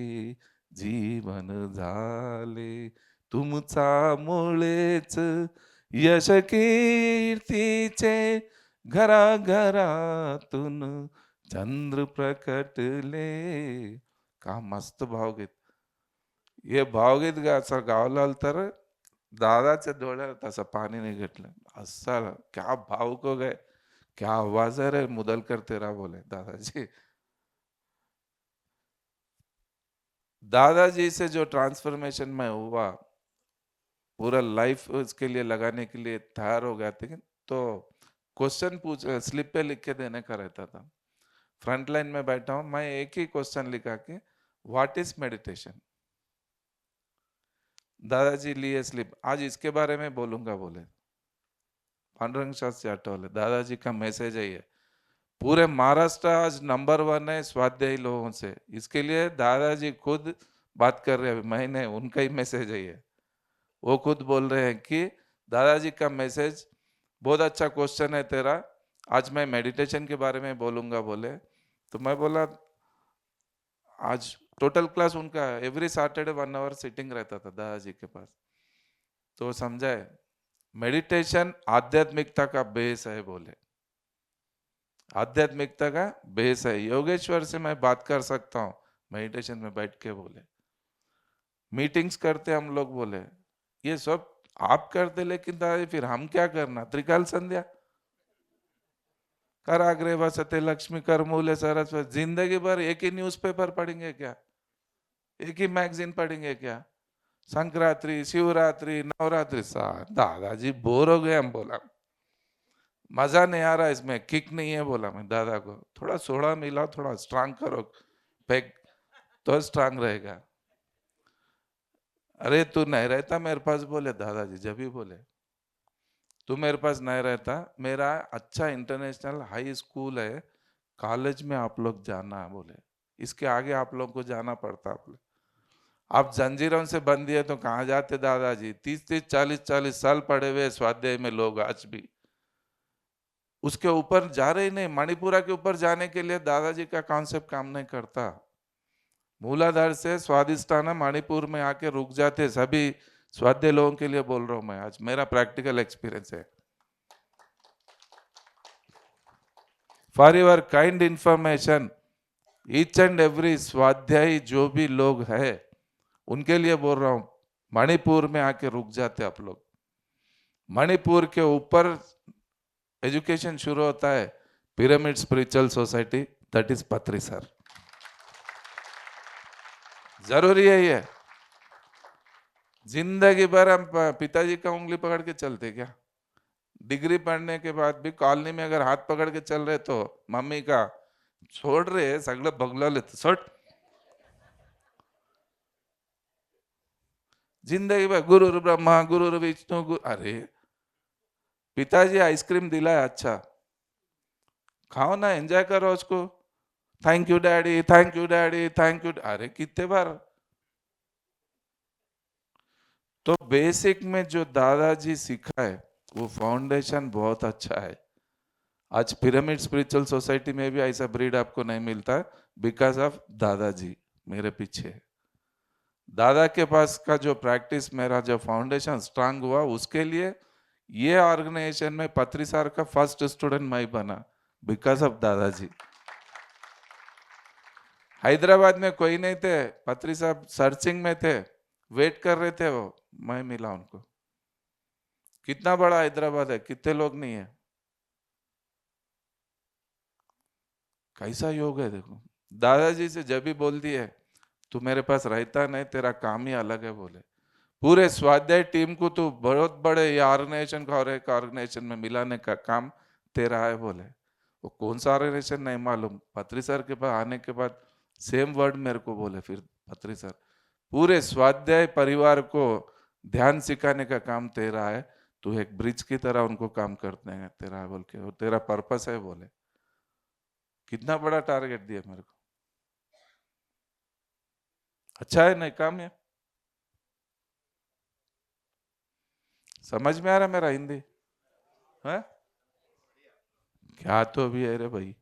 जीवन झाले, तुमचा मुळेच यश कीर्तीचे घराघरातून चंद्र प्रकटले। का मस्त भावगीत! हे भावगीत असं गावलं तर दादाच्या डोळ्यात असं पाणी निघटलं, असं क्या भावुक हो गए, क्या आवाज है रे मुदलकर तेरा, बोले दादाजी। दादाजी से जो ट्रांसफॉर्मेशन में हुआ, पूरा लाइफ उसके लिए लगाने के लिए तैयार हो गया था। तो क्वेश्चन पूछ स्लिप पे लिख के देने का रहता था। फ्रंट लाइन में बैठा हूं मैं, एक ही क्वेश्चन लिखा कि व्हाट इज मेडिटेशन। दादाजी लिए स्लिप, आज इसके बारे में बोलूंगा, बोले पांडुरंग शास्त्री आठवले। दादाजी का मैसेज है ये, पूरे महाराष्ट्र आज नंबर 1 है स्वाध्यायी लोगों से। इसके लिए दादाजी खुद बात कर रहे हैं, मैंने उनका ही मैसेज है ये। वो खुद बोल रहे हैं कि दादाजी का मैसेज, बहुत अच्छा क्वेश्चन है तेरा, आज मैं मेडिटेशन के बारे में बोलूंगा, बोले। तो मैं बोला आज टोटल क्लास उनका एवरी सैटरडे 1 आवर सिटिंग रहता था दादाजी के पास। तो समझाए मेडिटेशन आध्यात्मिकता का बेस है, बोले आध्यात्मिकता का बेस है। योगेश्वर से मैं बात कर सकता हूँ मेडिटेशन में बैठ के, बोले मीटिंग्स करते हम लोग, बोले ये सब आप करते, लेकिन दादाजी फिर हम क्या करना? त्रिकाल संध्या, कराग्रे वसते लक्ष्मी, कर मूले सरस्वती, जिंदगी भर एक ही न्यूज़पेपर पढ़ेंगे क्या? एक ही मैगजीन पढ़ेंगे क्या? संक्रांति, शिवरात्रि, नवरात्रि, सा दादाजी बोर हो गए। हम बोला मजा नहीं आ रहा इसमें, किक नहीं है, बोला मैं दादा को, थोड़ा सोडा मिलाओ, थोड़ा स्ट्रांग करो पैक, तो स्ट्रांग रहेगा। अरे तू नहीं रहता मेरे पास, बोले दादाजी जब भी बोले तू मेरे पास नहीं रहता, मेरा अच्छा इंटरनेशनल हाई स्कूल है, कॉलेज में आप लोग जाना, बोले इसके आगे आप लोग को जाना पड़ता, बोले आप जंजीरों से बंद दिए तो कहाँ जाते दादाजी? 30-30, 40-40 साल पढ़े हुए स्वाध्याय में लोग आज भी उसके ऊपर जा रहे ही नहीं। मणिपुरा के ऊपर जाने के लिए दादाजी का कॉन्सेप्ट काम नहीं करता। मूलाधार से स्वादिष्टाना मणिपुर में आके रुक जाते सभी स्वाध्याय लोगों के लिए बोल रहा हूं मैं, आज मेरा प्रैक्टिकल एक्सपीरियंस है। For your kind information, each and every स्वाध्यायी जो भी लोग है उनके लिए बोल रहा हूं, मणिपुर में आके रुक जाते आप लोग। मणिपुर के ऊपर एजुकेशन शुरू होता है pyramid Spiritual society, that is पत्री सर। जरूरी है ये। जिंदगी भर हम पिताजी का उंगली पकड़ के चलते क्या? डिग्री पढ़ने के बाद भी कॉलोनी में अगर हाथ पकड़ के चल रहे तो मम्मी का छोड़ रहे सगळं बगला लेते सट। जिंदगी भर गुरु ब्रह्मा गुरु विष्णु अरे पिताजी आइसक्रीम दिला है, अच्छा खाओ ना, एंजॉय करो उसको। Thank you daddy, thank you daddy, thank you. अरे कितने बार। तो बेसिक में जो दादाजी सिखा है वो फाउंडेशन बहुत अच्छा है। आज पिरामिड स्पिरिचुअल सोसाइटी में भी ऐसा ब्रीड आपको नहीं मिलता बिकॉज ऑफ दादाजी मेरे पीछे। दादा के पास का जो प्रैक्टिस, मेरा जो फाउंडेशन स्ट्रांग हुआ, उसके लिए ये ऑर्गेनाइजेशन में पत्री सर का फर्स्ट स्टूडेंट मैं बना बिकॉज ऑफ दादाजी। हैदराबाद में कोई नहीं थे, पत्री साहब सर्चिंग में थे, वेट कर रहे थे, वो मैं मिला उनको। कितना बड़ा हैदराबाद है, कितने लोग नहीं है, कैसा योग है देखो। दादाजी से जब भी बोल दिए तू मेरे पास रहता नहीं, तेरा काम ही अलग है बोले। पूरे स्वाध्याय टीम को तू बहुत बड़े ये ऑर्गेनाइजेशन का और एक ऑर्गेनाइजेशन में मिलाने का काम तेरा है बोले। वो कौन सा ऑर्गेनाइजेशन नहीं मालूम, पत्री सर के पास आने के बाद सेम वर्ड मेरे को बोले फिर पत्री सर, पूरे स्वाध्याय परिवार को ध्यान सिखाने का काम तेरा है, तू एक ब्रिज की तरह उनको काम करते हैं तेरा है बोल के, और तेरा पर्पस है बोले। कितना बड़ा टारगेट दिया मेरे को, अच्छा है नहीं काम है? समझ में आ रहा मेरा हिंदी है? क्या तो भी है रे भाई।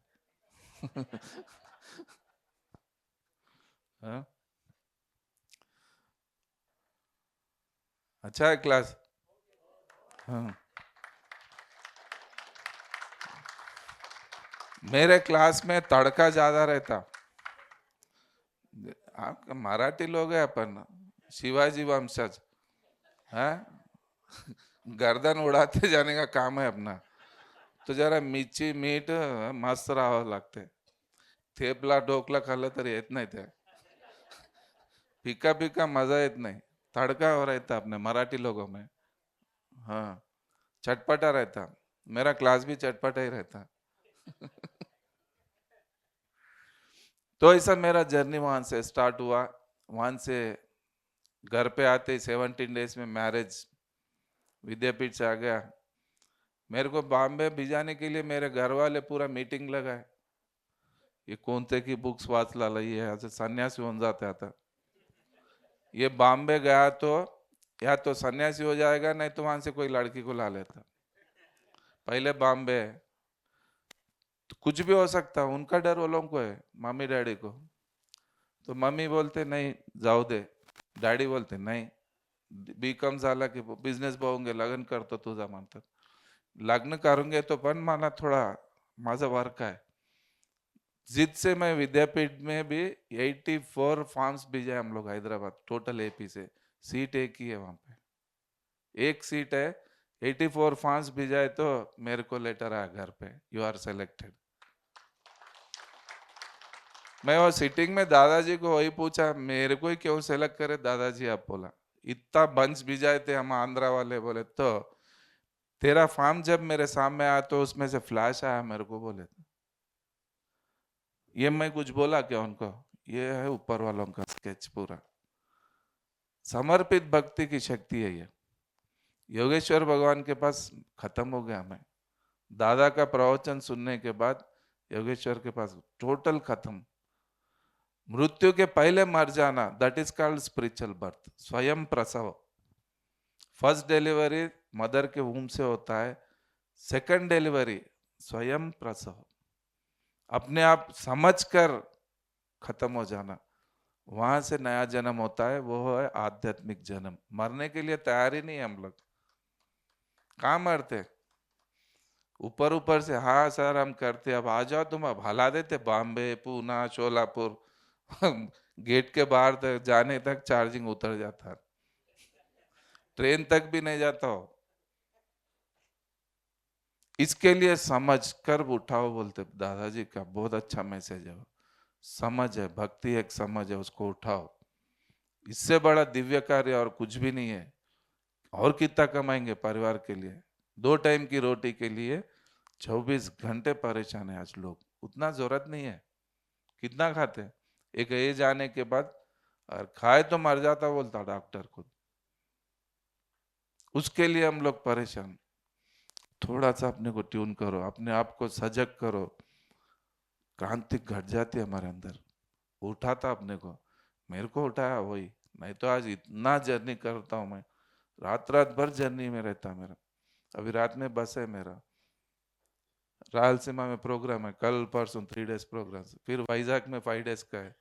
हाँ? अच्छा है क्लास। हाँ। मेरे क्लास में तड़का ज्यादा रहता। आप मराठी लोग हैं अपन, शिवाजी वंशज है, गर्दन उड़ाते जाने का काम है अपना। तो जरा मिरची मीठ मस्त राहावं लागते। थेपला ढोकला खाल्लं तरी येत नाही ते, फीका फीका मजा येत नाही। तड़का हो रहता अपने मराठी लोगों में। हाँ, चटपटा रहता। मेरा क्लास भी चटपटा ही रहता। तो ऐसा मेरा जर्नी वहां से स्टार्ट हुआ। वहां से घर पे आते 17 डेज में मैरिज, विद्यापीठ से आ गया। मेरे को बॉम्बे भिजाने के लिए मेरे घर वाले पूरा मीटिंग लगाए, ये कोणते की बुक्स वाचला है, असं सन्यासी होऊन जाते आता। ये बॉम्बे गया तो या तो सन्यासी हो जाएगा, नहीं तो वहां से कोई लड़की को ला लेता। पहले बॉम्बे तो कुछ भी हो सकता, उनका डर वो लोगों को है, मम्मी डैडी को। तो मम्मी बोलते नहीं जाऊ दे, डॅडी बोलते नाही, बीकॉम झाला की बिझनेस बघूंगे, लग्न करतो तुझा म्हणतात। लग्न करूंगे तो पण मला थोड़ा माझा वर्क है। जिद से मैं विद्यापीठ में भी 84 फॉर्म्स भेजे हम लोग हैदराबाद, टोटल एपी से। सीट एक ही है वहां पे, एक सीट है। 84 फॉर्म्स भेजा है तो मेरे को लेटर आया घर पे, यू आर सेलेक्टेड। मैं वो सीटिंग में दादाजी को वही पूछा, मेरे को ही क्यों सेलेक्ट करे दादाजी? आप बोला इतना बंच भिजाए थे हम आंध्रा वाले, बोले तो तेरा फॉर्म जब मेरे सामने आया तो उसमें से फ्लैश आया मेरे को, बोले ये मैं कुछ बोला क्या उनको? ये है ऊपर वालों का स्केच पूरा। समर्पित भक्ति की शक्ति है ये। योगेश्वर भगवान के पास खत्म हो गया मैं, दादा का प्रवचन सुनने के बाद योगेश्वर के पास टोटल खत्म। मृत्यु के पहले मर जाना, that is called spiritual birth, स्वयं प्रसव। फर्स्ट डिलीवरी मदर के वूम से होता है, सेकंड डिलीवरी स्वयं प्रसव, अपने आप समझकर खत्म हो जाना, वहां से नया जन्म होता है, वो है आध्यात्मिक जन्म। मरने के लिए तैयार ही नहीं है हम लोग, कहाँ मरते, ऊपर ऊपर से हाँ सर हम करते, अब आ जाओ तुम, अब हला देते बॉम्बे पूना शोलापुर गेट के बाहर तक जाने तक चार्जिंग उतर जाता, ट्रेन तक भी नहीं जाता हो। इसके लिए समझ कर उठाओ, बोलते दादाजी का बहुत अच्छा मैसेज है, समझ है, भक्ति एक समझ है, उसको उठाओ। इससे बड़ा दिव्य कार्य और कुछ भी नहीं है। और कितना कमाएंगे परिवार के लिए, 2 टाइम की रोटी के लिए 24 घंटे परेशान है आज लोग, उतना जरूरत नहीं है। कितना खाते हैं? एक एज आने के बाद, और खाए तो मर जाता बोलता डॉक्टर खुद, उसके लिए हम लोग परेशान। थोड़ा सा अपने को ट्यून करो, अपने आप को सजग करो, क्रांति घट जाती है हमारे अंदर। उठाता अपने को, मेरे को उठाया वही, नहीं तो आज इतना जर्नी करता हूँ मैं, रात रात भर जर्नी में रहता मेरा। अभी रात में बस है मेरा, रायलसीमा में प्रोग्राम है, कल परसों 3 डेज प्रोग्राम, फिर वाइजाग में 5 डेज का है।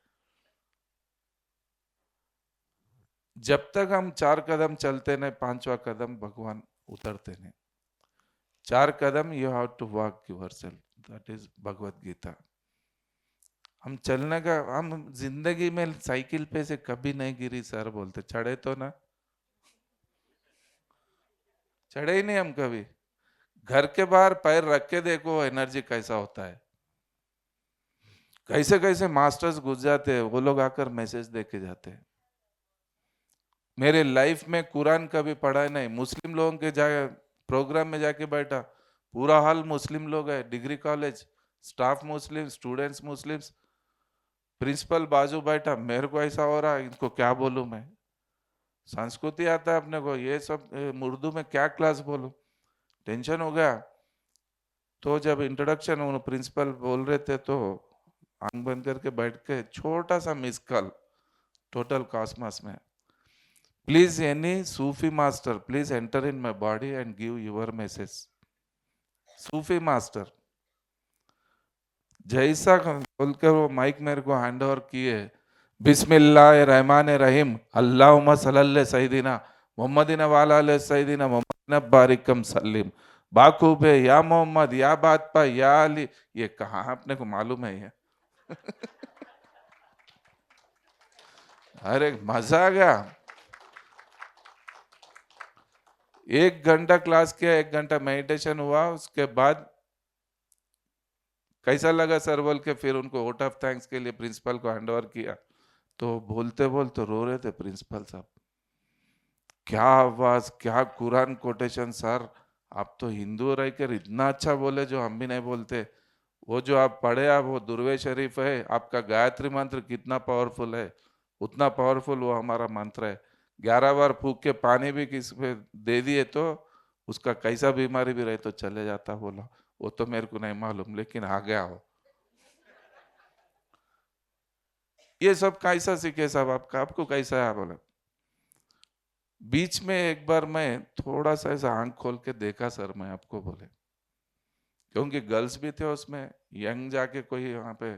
जब तक हम 4 कदम चलते नहीं, 5वां कदम भगवान उतरते नहीं। 4 कदम you have to walk yourself, that is Bhagavad Gita. हम चलने का, हम जिंदगी में साइकिल पे से कभी नहीं गिरी सर बोलते, चढ़े तो ना, चढ़े ही नहीं हम कभी। घर के बाहर पैर रख के देखो एनर्जी कैसा होता है, कैसे कैसे मास्टर्स घुस जाते हैं, वो लोग आकर मैसेज दे के जाते हैं। मेरे लाइफ में कुरान कभी पढ़ा है नहीं, मुस्लिम लोगों के जाए प्रोग्राम में जाके बैठा, पूरा हाल मुस्लिम लोग है, डिग्री कॉलेज, स्टाफ मुस्लिम, स्टूडेंट्स मुस्लिम्स, प्रिंसिपल बाजू बैठा, मेरे को ऐसा हो रहा है, इनको क्या बोलूं मैं, संस्कृति आता है अपने को, ये सब उर्दू में क्या क्लास बोलूं, टेंशन हो गया। तो जब इंट्रोडक्शन प्रिंसिपल बोल रहे थे, तो आंख बंद करके बैठ के छोटा सा मिस कॉल, टोटल कॉस्मॉस में, please any Sufi master please enter in my body and give your message. Sufi master जैसा बोलकर वो माइक मेरे को हैंड ओवर किए, बिस्मिल्लाह रहमान रहीम, अल्लाहुम्मा सल्लल्लाहु सैयदिना मोहम्मदिन वाला अलैहि सैयदिना मोहम्मदिन बारिकम सल्लिम, बाखूब है या मोहम्मद या बात पा या अली। ये कहाँ अपने को मालूम है ये अरे मजा आ गया। 1 घंटा क्लास किया, 1 घंटा मेडिटेशन हुआ, उसके बाद कैसा लगा सर बोल के फिर उनको वोट ऑफ थैंक्स के लिए प्रिंसिपल को हैंड ओवर किया, तो बोलते बोलते रो रहे थे प्रिंसिपल साहब, क्या आवाज, क्या कुरान कोटेशन सर, आप तो हिंदू रहकर इतना अच्छा बोले जो हम भी नहीं बोलते। वो जो आप पढ़े, आप वो दुर्वे शरीफ है, आपका गायत्री मंत्र कितना पावरफुल है, उतना पावरफुल वो हमारा मंत्र है। 11 बार फूक के पानी भी किसी पे दे दिए तो उसका कैसा बीमारी भी रहे तो चले जाता, बोला। वो तो मेरे को नहीं मालूम, लेकिन आ गया हो। ये सब कैसा सीखे साहब, आपको कैसा है बोला। बीच में एक बार मैं थोड़ा सा ऐसा आंख खोल के देखा सर, मैं आपको बोले, क्योंकि गर्ल्स भी थे उसमें, यंग जाके कोई वहां पे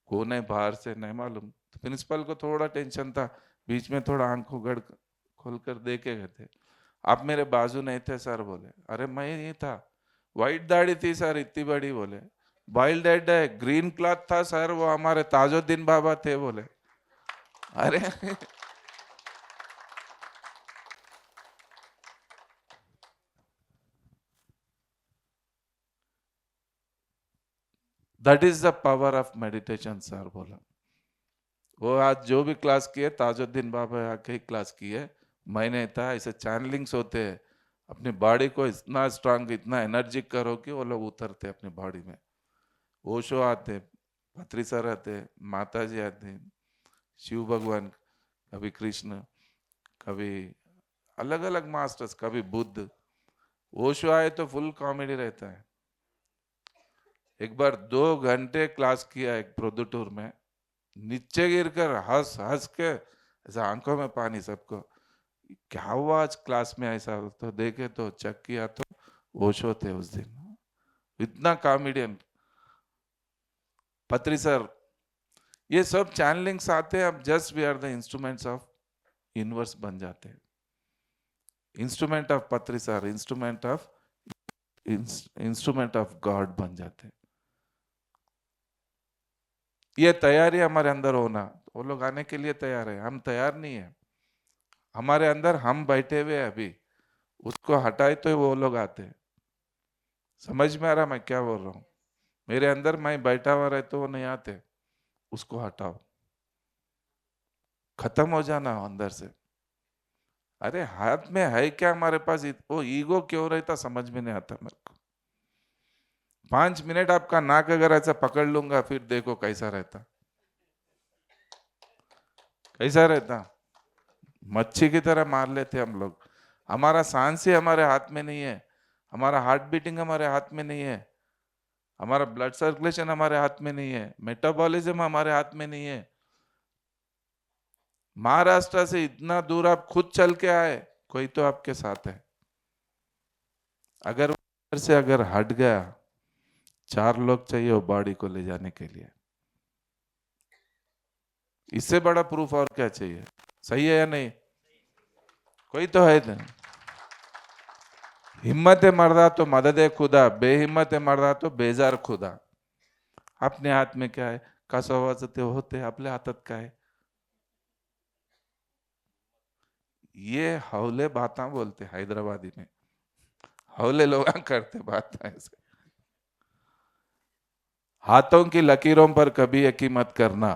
कौन है बाहर से नहीं मालूम, तो प्रिंसिपल को थोड़ा टेंशन था, बीच में थोड़ा आंख उगड़ खोल कर देखे गए थे। आप मेरे बाजू नहीं थे सर बोले, अरे मैं नहीं था, व्हाइट दाढ़ी थी सर इतनी बड़ी बोले, बाइल्ड हेड है, ग्रीन क्लॉथ था सर, वो हमारे ताजुद्दीन बाबा थे बोले। अरे that is the power of meditation sir बोला। वो आज जो भी क्लास किए, ताजुद्दीन बाबा आके ही क्लास की है, मैंने था, ऐसे चैनलिंग्स होते हैं, अपनी बॉडी को इतना स्ट्रांग, इतना एनर्जिक करो कि वो लोग उतरते अपनी बॉडी में। ओशो आते, भत्री सर आते, माता जी आते, शिव भगवान, कभी कृष्ण, कभी अलग अलग मास्टर्स, कभी बुद्ध। ओशो आए तो फुल कॉमेडी रहता है। एक बार 2 घंटे क्लास किया एक प्रोद्यूटूर में, नीचे गिरकर हंस हंस के ऐसा आंखों में पानी सबको। क्या हुआ आज क्लास में ऐसा, तो देखे तो चेक किया तो ओशो थे उस दिन। इतना कॉमेडियन पत्री सर, ये सब चैनलिंग्स आते हैं। अब just we are the instruments of universe बन जाते हैं। Instrument of Patri sir, instrument of God बन जाते हैं। ये तैयारी हमारे अंदर होना, वो लोग आने के लिए तैयार है, हम तैयार नहीं है। हमारे अंदर हम बैठे हुए हैं अभी, उसको हटाए तो वो लोग आते हैं। समझ में आ रहा मैं क्या बोल रहा हूँ? मेरे अंदर मैं बैठा हुआ रहे तो वो नहीं आते, उसको हटाओ, खत्म हो जाना अंदर से। अरे हाथ में है क्या हमारे पास, वो ईगो क्यों रहता समझ में नहीं आता मेरे को। 5 मिनट आपका नाक अगर ऐसा पकड़ लूंगा फिर देखो कैसा रहता, कैसा रहता। मच्छी की तरह मार लेते हम लोग। हमारा सांस ही हमारे हाथ में नहीं है, हमारा हार्ट बीटिंग हमारे हाथ में नहीं है, हमारा ब्लड सर्कुलेशन हमारे हाथ में नहीं है, मेटाबॉलिज्म हमारे हाथ में नहीं है। महाराष्ट्र से इतना दूर आप खुद चल के आए, कोई तो आपके साथ है। अगर उधर से अगर हट गया, 4 लोग चाहिए वो बॉडी को ले जाने के लिए। इससे बड़ा प्रूफ और क्या चाहिए? सही है या नहीं? कोई तो है नहीं। हिम्मत है मर्दा तो मदद है खुदा, बेहिम्मत है मर्दा तो बेजार खुदा। अपने हात में काय, कसं व्हायचं ते होते, आपल्या हातात काय। ये हौले बातें बोलते हैदराबादी में, हौले लोग करते बात ऐसे। हाथों की लकीरों पर कभी यकीन मत करना,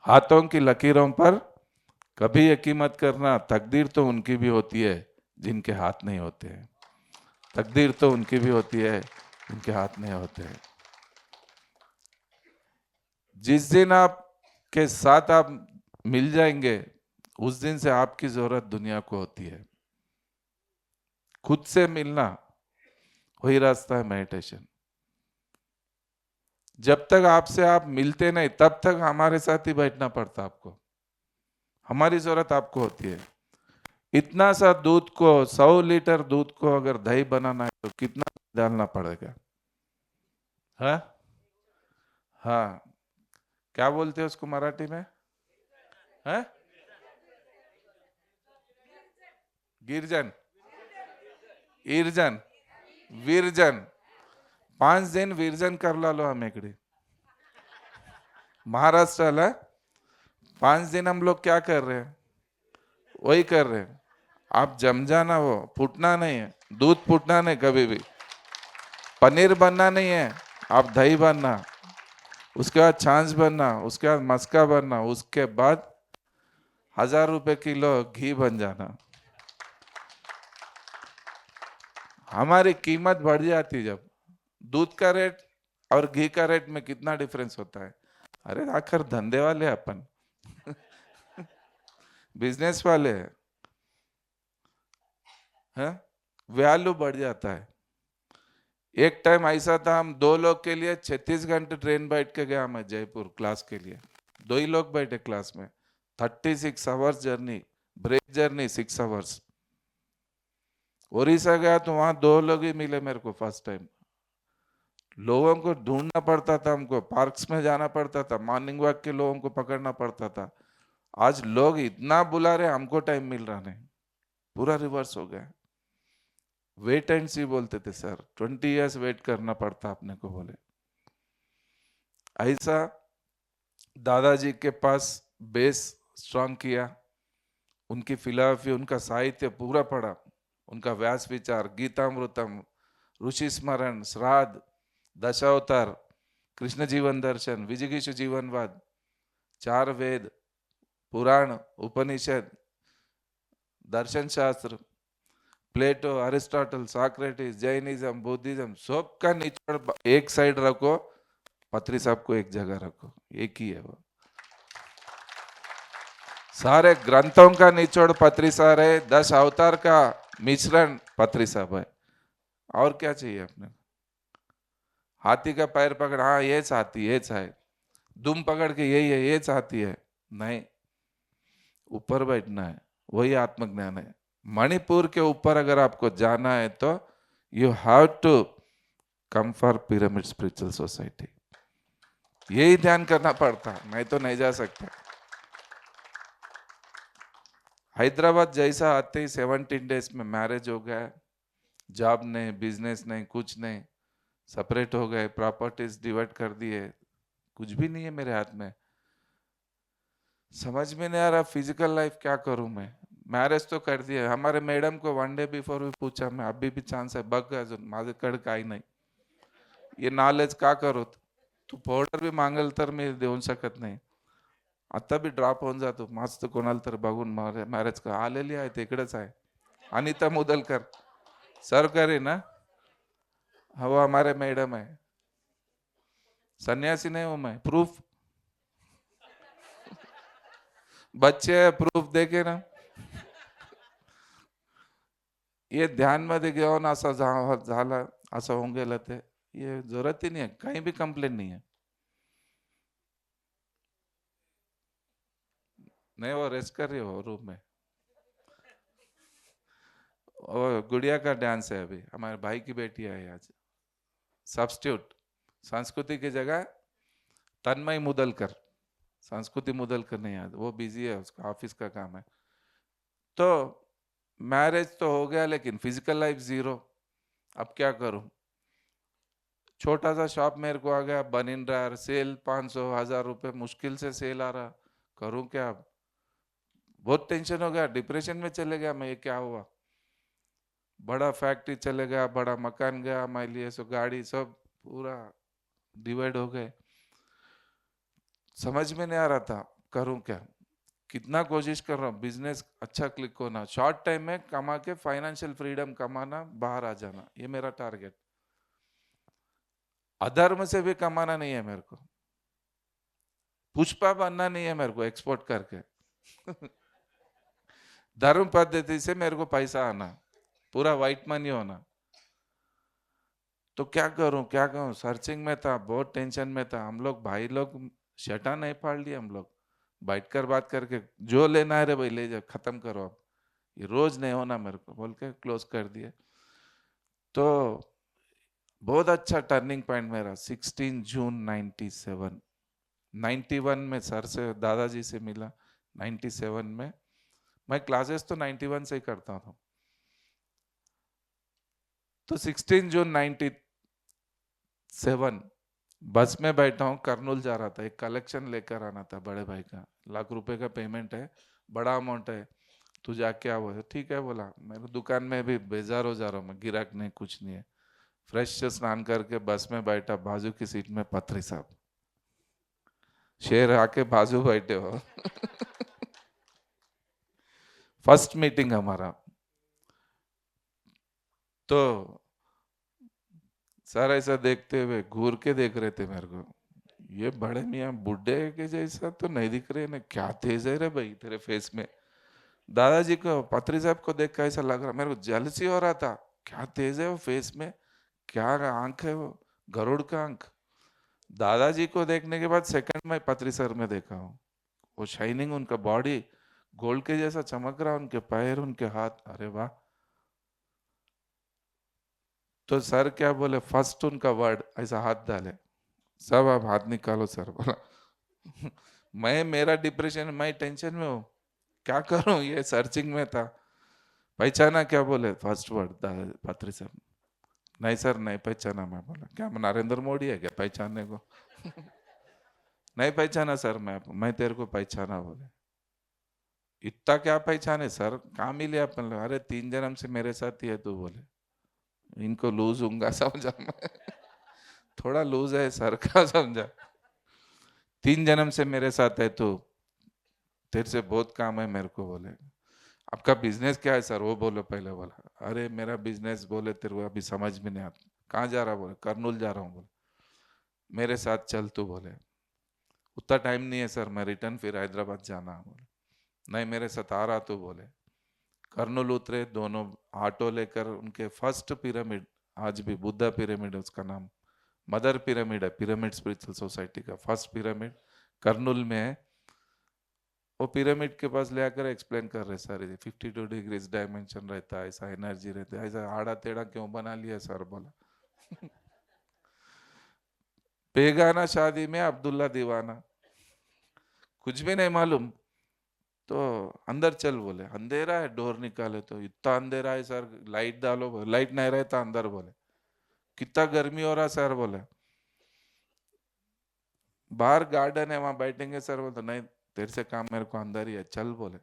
हाथों की लकीरों पर कभी यकीन मत करना। तकदीर तो उनकी भी होती है जिनके हाथ नहीं होते हैं, तकदीर तो उनकी भी होती है जिनके हाथ नहीं होते हैं। जिस दिन आप के साथ आप मिल जाएंगे, उस दिन से आपकी जरूरत दुनिया को होती है। खुद से मिलना वही रास्ता है मेडिटेशन। जब तक आपसे आप मिलते नहीं तब तक हमारे साथ ही बैठना पड़ता आपको, हमारी जरूरत आपको होती है। इतना सा दूध को, 100 लीटर दूध को अगर दही बनाना है तो कितना डालना पड़ेगा? हाँ हाँ, क्या बोलते हैं उसको मराठी में? है गिरजन, ईरजन, वीरजन। 5 दिन वीरजन कर लो हम इकडे महाराष्ट्राला। 5 दिन हम लोग क्या कर रहे हैं? वही कर रहे हैं। आप जम जाना, वो फूटना नहीं है, दूध फूटना नहीं कभी भी, पनीर बनना नहीं है, आप दही बनना, उसके बाद छाछ बनना, उसके बाद मस्का बनना, उसके बाद 1000 रुपए किलो घी बन जाना। हमारी कीमत बढ़ जाती जब दूध का रेट और घी का रेट में कितना डिफरेंस होता है। अरे आखिर धंधे वाले अपन बिजनेस वाले हैं, वैल्यू बढ़ जाता है। एक टाइम ऐसा था, हम 2 लोग के लिए 36 घंटे ट्रेन बैठ के गया मैं जयपुर क्लास के लिए। 2 ही लोग बैठे क्लास में, 36 hours journey, break journey 6 hours. Orissa गया तो वहां 2 लोग ही मिले मेरे को फर्स्ट टाइम। लोगों को ढूंढना पड़ता था, हमको पार्क्स में जाना पड़ता था, मॉर्निंग वॉक के लोगों को पकड़ना पड़ता था। आज लोग इतना बुला रहे, हमको टाइम मिल रहा नहीं, पूरा रिवर्स हो गया। वेट एंड सी बोलते थे सर, 20 इयर्स वेट करना पड़ता अपने को बोले। ऐसा दादाजी के पास बेस स्ट्रांग किया, उनकी फिलॉसफी, उनका साहित्य पूरा पढ़ा, उनका व्यास विचार, गीतामृतम, ऋषि स्मरण, श्राद्ध, दशावतार, कृष्ण जीवन दर्शन, विजिगीषु जीवनवाद, 4 वेद, पुराण, उपनिषद, दर्शन शास्त्र, प्लेटो, अरिस्टोटल, सॉक्रेटिस, जैनिज्म, बुद्धिज्म, सबका निचोड़ एक साइड रखो, पत्री साहब को एक जगह रखो, एक ही है वो। सारे ग्रंथों का निचोड़ पत्री साहब है, 10 अवतार का मिश्रण पत्री साहब है। और क्या चाहिए अपने? हाथी का पैर पकड़, हाँ ये हाथी, ये है। दुम पकड़ के यही है, ये चाहती है, नहीं, ऊपर बैठना है, वही आत्मज्ञान है। मणिपुर के ऊपर अगर आपको जाना है तो you have to come for Pyramid Spiritual Society, यही ध्यान करना पड़ता, नहीं तो नहीं जा सकते। हैदराबाद जैसा आते ही 17 डेज में मैरिज हो गया, जॉब नहीं, बिजनेस नहीं, कुछ नहीं, सेपरेट हो गए, प्रॉपर्टीज डिवाइड कर दिए, कुछ भी नहीं है मेरे हाथ में। समझ में नहीं आ रहा फिजिकल लाइफ क्या करूं मैं। मैरिज तो कर दिया, हमारे मैडम को 1 डे बिफोर भी पूछा मैं, अभी भी चांस है, बघ अजून माझ्याकडे काही नाही, ये नॉलेज का करू, तू powder भी मागेल तर मी देऊ शकत नाही, आता बी ड्रॉप होऊन जातो, मस्त कोणाला तर बघून मॅरेज का आलेली आहे, तिकडेच आहे, अनिता मुदलकर सरकारी ना, वो हमारे मैडम है, सन्यासी नहीं हूं मैं, प्रूफ, बच्चे है, प्रूफ देखे ना। ये ध्यान मध्ये घेऊन असं झालं, असं होऊन गेलं, ते ये जरूरत ही नहीं है, कहीं भी कंप्लेन नहीं है। नहीं, वो रेस्ट कर रही हो रूम में, वो गुड़िया का डांस है, अभी हमारे भाई की बेटी आई आज, सब्स्टिट्यूट, संस्कृति की जगह तन्मय मुदलकर, संस्कृति मुदलकर नहीं याद, वो बिजी है, उसका ऑफिस का काम है। तो मैरिज तो हो गया, लेकिन फिजिकल लाइफ जीरो, अब क्या करूं। छोटा सा शॉप मेरे को आ गया, बन इन रहा है, सेल 500 1000 रुपए मुश्किल से सेल आ रहा, करूं क्या अब। बहुत टेंशन हो गया, डिप्रेशन में चले गया मैं, ये क्या हुआ। बड़ा फैक्ट्री चले गया, बड़ा मकान गया, मैं लिए सो गाड़ी सब पूरा डिवाइड हो गए, समझ में नहीं आ रहा था करूं क्या। कितना कोशिश कर रहा हूँ, बिजनेस अच्छा क्लिक होना, शॉर्ट टाइम में कमा के फाइनेंशियल फ्रीडम कमाना, बाहर आ जाना, ये मेरा टारगेट। अधर्म से भी कमाना नहीं है मेरे को, पुष्पा बनना नहीं है मेरे को एक्सपोर्ट करके धर्म पद्धति से मेरे को पैसा आना, पूरा व्हाइट मनी होना। तो क्या करूं क्या करूं, सर्चिंग में था, बहुत टेंशन में था। हम लोग भाई लोग शटा नहीं फाड़ लिए, हम लोग बैठकर बात करके, जो लेना है रे भाई ले जाओ, खत्म करो अब, ये रोज नहीं होना मेरे को, बोल के क्लोज कर दिए। तो बहुत अच्छा टर्निंग पॉइंट मेरा 16 जून 97, 91 में सर से, दादाजी से मिला 97 में। मैं क्लासेस तो 91 से ही करता था। तो 16 जून 97 बस में बैठा हूँ, कर्नूल जा रहा था, एक कलेक्शन लेकर आना था बड़े भाई का, ₹1,00,000 का पेमेंट है, बड़ा अमाउंट है, तू जाके आओ। ठीक है बोला, मेरे दुकान में भी बेजार हो जा रहा हूँ मैं, गिराक नहीं, कुछ नहीं है। फ्रेश से स्नान करके बस में बैठा, बाजू की सीट में पत्री साहब, शेर आके बाजू बैठे हो फर्स्ट मीटिंग हमारा। तो सर ऐसा देखते हुए घूर के देख रहे थे मेरे को, ये बड़े मियाँ बुढ़े के जैसा तो नहीं दिख रहे ना, क्या तेज है रे भाई तेरे फेस में। दादाजी को, पत्री साहब को देख के ऐसा लग रहा, मेरे को जेलसी हो रहा था, क्या तेज है वो फेस में, क्या आंख है वो, गरुड़ का आंख। दादाजी को देखने के बाद सेकंड में पत्री सर में देखा हूँ, वो शाइनिंग, उनका बॉडी गोल्ड के जैसा चमक रहा, उनके पैर, उनके हाथ, अरे वाह। तो सर क्या बोले, फर्स्ट उनका वर्ड ऐसा हाथ डाले, सब आप हाथ निकालो सर, बोला मैं, मेरा डिप्रेशन, मैं टेंशन में हूँ, क्या करूं, ये सर्चिंग में था। पहचाना क्या, बोले फर्स्ट वर्ड पात्री साहब, नहीं सर नहीं पहचाना। मैं बोला क्या, मैं नरेंद्र मोदी है क्या पहचानने को नहीं पहचाना सर, मैं तेरे को पहचाना। बोले इतना क्या पहचाने सर, कहाँ मिले अपन लोग, अरे 3 जन्म से मेरे साथ ही है तू। बोले इनको लूज हूंगा समझा मैं थोड़ा लूज है सर का, समझा, 3 जन्म से मेरे साथ है तू, तेरे से बहुत काम है मेरे को। बोले आपका बिजनेस क्या है सर, वो बोलो पहले। बोला अरे मेरा बिजनेस, बोले तेरे को अभी समझ में नहीं आता, कहाँ जा रहा, बोले कर्नूल जा रहा हूँ। बोले मेरे साथ चल तू। बोले उतना टाइम नहीं है सर, मैं रिटर्न फिर हैदराबाद जाना। बोले नहीं मेरे साथ आ रहा तू। बोले कर्नूल उतरे, दोनों ऑटो लेकर, उनके फर्स्ट पिरामिड, आज भी बुद्धा पिरामिड है उसका नाम, मदर पिरामिड है, पिरामिड स्पिरिचुअल सोसाइटी का फर्स्ट पिरामिड कर्नूल में है। वो पिरामिड के पास ले आकर एक्सप्लेन कर रहे सर, 52 डिग्रीज डायमेंशन रहता है, ऐसा एनर्जी रहता है, ऐसा आड़ा टेढ़ा क्यों बना लिया सर, बोला। बेगाना शादी में अब्दुल्ला दीवाना, कुछ भी नहीं मालूम। तो अंदर चल बोले, अंधेरा है, डोर निकाले तो इतना अंधेरा है सर, लाइट डालो, लाइट नहीं रहता अंदर, बोले कितना गर्मी हो रहा सर, बोले बाहर गार्डन है वहां बैठेंगे सर, बोले तो नहीं तेरे से काम मेरे को अंदर ही है, चल बोले।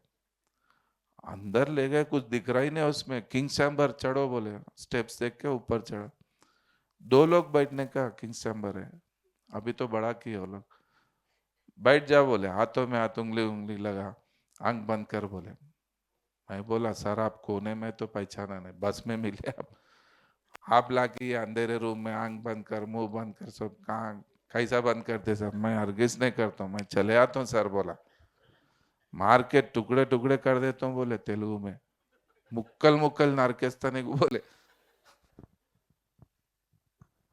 अंदर ले गए, कुछ दिख रहा ही नहीं उसमें, किंग चैम्बर चढ़ो बोले, स्टेप्स देख के ऊपर चढ़ो, 2 लोग बैठने का किंग चैम्बर है, अभी तो बड़ा किए वो लोग, बैठ जा बोले, हाथों में हाथ उंगली उंगली लगा, आंख बंद कर बोले। मैं बोला सर आप कोने में तो पहचाना नहीं, बस में मिले आप लाके ये अंधेरे रूम में आंख बंद कर, मुंह बंद कर, सब कहाँ कैसा बंद करते सर, मैं हरगिज नहीं करता हूँ, मैं चले आता हूँ सर, बोला मार के टुकड़े टुकड़े कर देता हूँ, बोले तेलुगु में, मुक्कल मुक्कल नारकेस्तानी को बोले,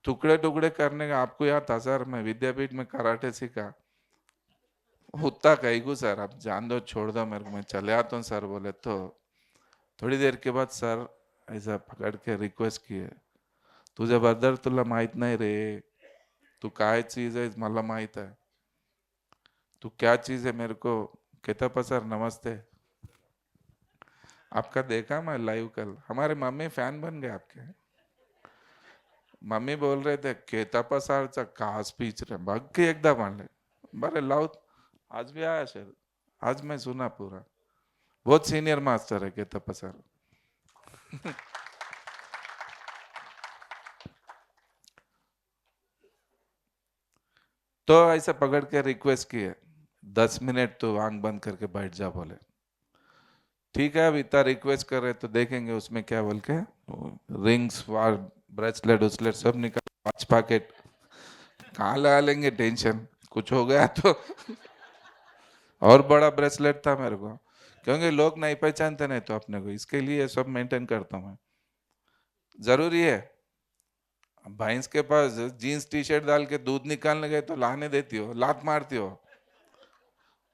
टुकड़े टुकड़े करने का आपको याद था सर, मैं विद्यापीठ में कराटे सीखा, उतना कहीं को सर, आप जान दो छोड़ दो मेरे को, मैं चले आता हूँ सर, बोले। तो थोड़ी देर के बाद सर ऐसा पकड़ के रिक्वेस्ट किए, तुझे बदर तुला माहित नाही रे, तू काय चीज है मला माहित है, तू क्या चीज है मेरे को, कहता सर नमस्ते, आपका देखा मैं लाइव कल, हमारे मम्मी फैन बन गए आपके, मम्मी बोल रहे थे केतापा सर कहा स्पीच रहे, भाग के एकदम मान ले, बड़े लाउड, आज भी आया सर, आज मैं सुना पूरा, बहुत सीनियर मास्टर है केतापा सर। तो ऐसा पकड़ के रिक्वेस्ट किए, 10 मिनट तो आंख बंद करके बैठ जा बोले, ठीक है अब इतना रिक्वेस्ट कर रहे तो देखेंगे उसमें क्या बोल के, रिंग्स वार ब्रेसलेट उस्लेट सब निकाल, 5 पैकेट कहाँ लगा लेंगे, टेंशन कुछ हो गया तो। और बड़ा ब्रेसलेट था मेरे को, क्योंकि लोग नहीं पहचानते नहीं तो अपने को, इसके लिए सब मेंटेन करता हूँ मैं, जरूरी है। भैंस के पास जीन्स टी शर्ट डाल के दूध निकालने गए तो लाने देती हो, लात मारती हो,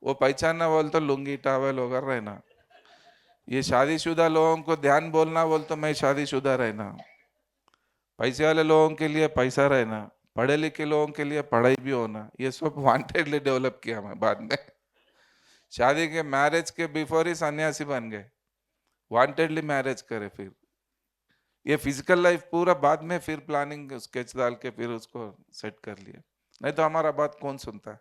वो पहचानना बोल तो लुंगी टावल वगैरह रहना, ये शादीशुदा लोगों को ध्यान बोलना बोल तो मैं शादीशुदा रहना, पैसे वाले लोगों के लिए पैसा रहना, पढ़े लिखे लोगों के लिए पढ़ाई भी होना, ये सब वांटेडली डेवलप किया मैं बाद में, शादी के मैरिज के बिफोर ही सन्यासी बन गए, वांटेडली मैरिज करे, फिर ये फिजिकल लाइफ पूरा बाद में फिर प्लानिंग स्केच डाल के फिर उसको सेट कर लिया, नहीं तो हमारा बात कौन सुनता है।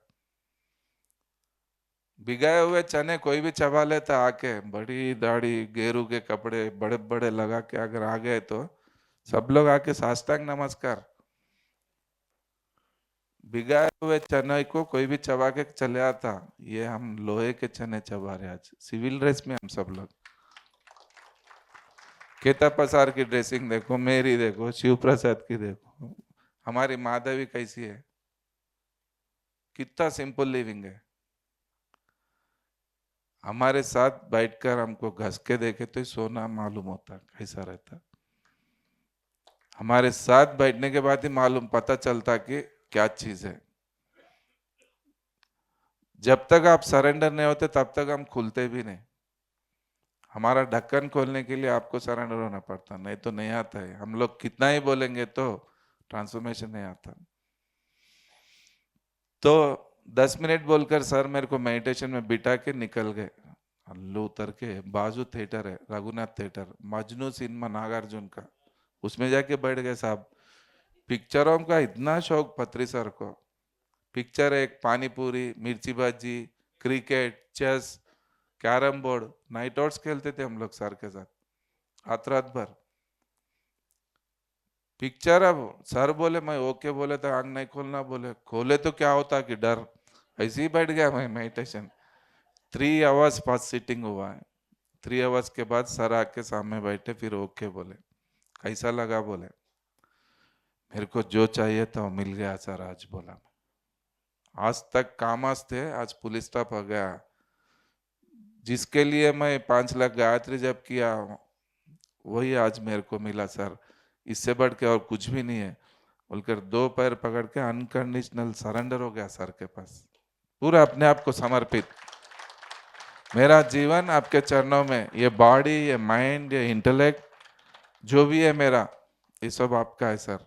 भिगाए हुए चने कोई भी चबा लेता आके, बड़ी दाढ़ी गेरू के कपड़े बड़े बड़े लगा के अगर आ गए तो सब लोग आके साष्टांग नमस्कार, भिगाए हुए चने को कोई भी चबा के चले आता, ये हम लोहे के चने चबा रहे आज सिविल ड्रेस में हम सब लोग। केता पसार की ड्रेसिंग देखो, मेरी देखो, शिव प्रसाद की देखो, हमारी माधवी कैसी है, कितना सिंपल लिविंग है, हमारे साथ बैठकर हमको घस के देखे तो सोना मालूम होता कैसा रहता, हमारे साथ बैठने के बाद ही मालूम पता चलता कि क्या चीज है। जब तक आप सरेंडर नहीं होते तब तक हम खुलते भी नहीं, हमारा ढक्कन खोलने के लिए आपको सरेंडर होना पड़ता, नहीं तो नहीं आता है, हम लोग कितना ही बोलेंगे तो ट्रांसफॉर्मेशन नहीं आता। तो 10 मिनट बोलकर सर मेरे को मेडिटेशन में बिठा के निकल गए, अल्लू उतर के बाजू थिएटर है रघुनाथ थिएटर, मजनू सिनेमा नागार्जुन का, उसमें जाके बैठ गए साहब, पिक्चरों का इतना शौक पत्री सर को, पिक्चर एक पानी puri mirchi bhaji, cricket, chess, carrom board, night outs खेलते थे हम लोग सर के साथ रात रात भर, पिक्चर अब सर बोले मैं ओके बोले तो आंख नहीं खोलना, बोले खोले तो क्या होता कि डर, ऐसे ही बैठ गया मैं मेडिटेशन, 3 आवर्स फास्ट सिटिंग हुआ है, 3 आवर्स के बाद सर आके सामने बैठे, फिर ओके बोले, कैसा लगा, बोले मेरे को जो चाहिए था वो मिल गया सर आज, बोला आज तक कामस थे, आज पुलिस स्टाफ हो गया, जिसके लिए मैं 5 लाख गायत्री जप किया वही आज मेरे को मिला सर, इससे बढ़ के और कुछ भी नहीं है, बोलकर 2 पैर पकड़ के अनकंडीशनल सरेंडर हो गया सर के पास, पूरा अपने आप को समर्पित। मेरा जीवन आपके चरणों में, ये बॉडी, ये माइंड, ये इंटेलेक्ट जो भी है मेरा, ये सब आपका है सर।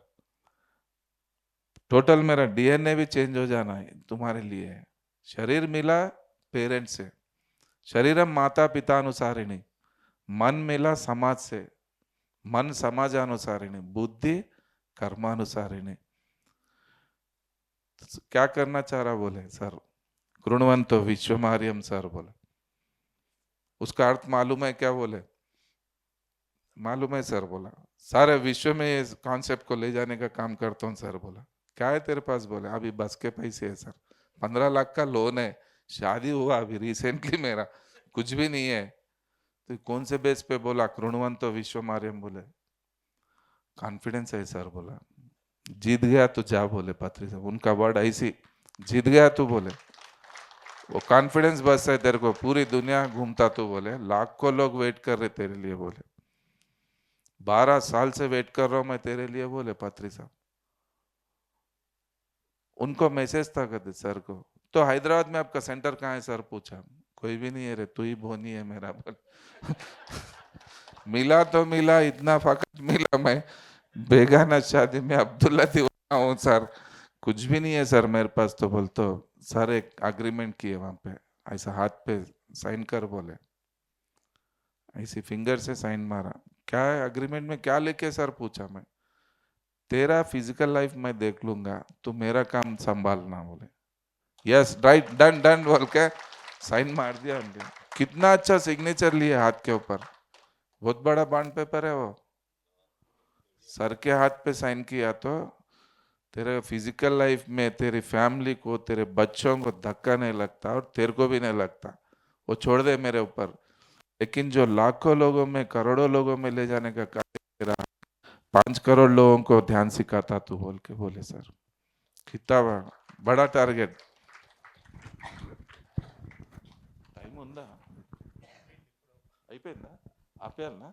टोटल मेरा डीएनए भी चेंज हो जाना है तुम्हारे लिए है। शरीर मिला पेरेंट्स से, शरीरम माता पिता अनुसारिणी, मन मिला समाज से, मन समाजानुसारिणी, बुद्धि कर्मानुसारिणी। क्या करना चाह रहा बोले सर, कृण्वन्तो विश्वमार्यम सर बोले। उसका अर्थ मालूम है क्या बोले? मालूम है सर बोला। सारे विश्व में इस कॉन्सेप्ट को ले जाने का काम करता हूँ सर बोला। क्या है तेरे पास बोले? अभी बस के पैसे है सर, 15 लाख का लोन है, शादी हुआ अभी रिसेंटली मेरा, कुछ भी नहीं है। तो कौन से बेस पे बोला कृण्वन्तो विश्वमार्यम बोले? कॉन्फिडेंस है सर बोला। जीत गया तो जा बोले पात्री साहब, उनका वर्ड ऐसी, जीत गया तो बोले वो कॉन्फिडेंस बस है तेरे को, पूरी दुनिया घूमता तो बोले, लाखों लोग वेट कर रहे तेरे लिए बोले, 12 साल से वेट कर रहा हूं मैं तेरे लिए बोले पात्री साहब। उनको मैसेज था कहते सर को, तो हैदराबाद में आपका सेंटर कहाँ है सर पूछा, कोई भी नहीं है रे, तू ही बोनी है मेरा बोल। मिला तो मिला, इतना फकत मिला, मैं बेगाना शादी में अब्दुल्ला दीवाना हूँ सर, कुछ भी नहीं है सर मेरे पास। तो बोल तो सर एक अग्रीमेंट किए वहां पे, ऐसा हाथ पे साइन कर बोले, ऐसी फिंगर से साइन मारा। क्या है अग्रीमेंट में, क्या लिखे सर पूछा मैं, तेरा फिजिकल लाइफ मैं देख लूंगा, तू मेरा काम संभालना बोले। यस राइट डन डन बोल के साइन मार दिया उनने। कितना अच्छा सिग्नेचर लिया हाथ के ऊपर, बहुत बड़ा बॉन्ड पेपर है वो, सर के हाथ पे साइन किया तो तेरे फिजिकल लाइफ में तेरी फैमिली को, तेरे बच्चों को धक्का नहीं लगता और तेरे को भी नहीं लगता, वो छोड़ दे मेरे ऊपर। लेकिन जो लाखों लोगों में, करोड़ों लोगों में ले जाने का कार्य तेरा, 5 करोड़ लोगों को ध्यान सिखाता तू बोल के बोले सर, कितना बड़ा टारगेट। టైం ఉందా? అయిపోయిందా? ఆపేయాలనా?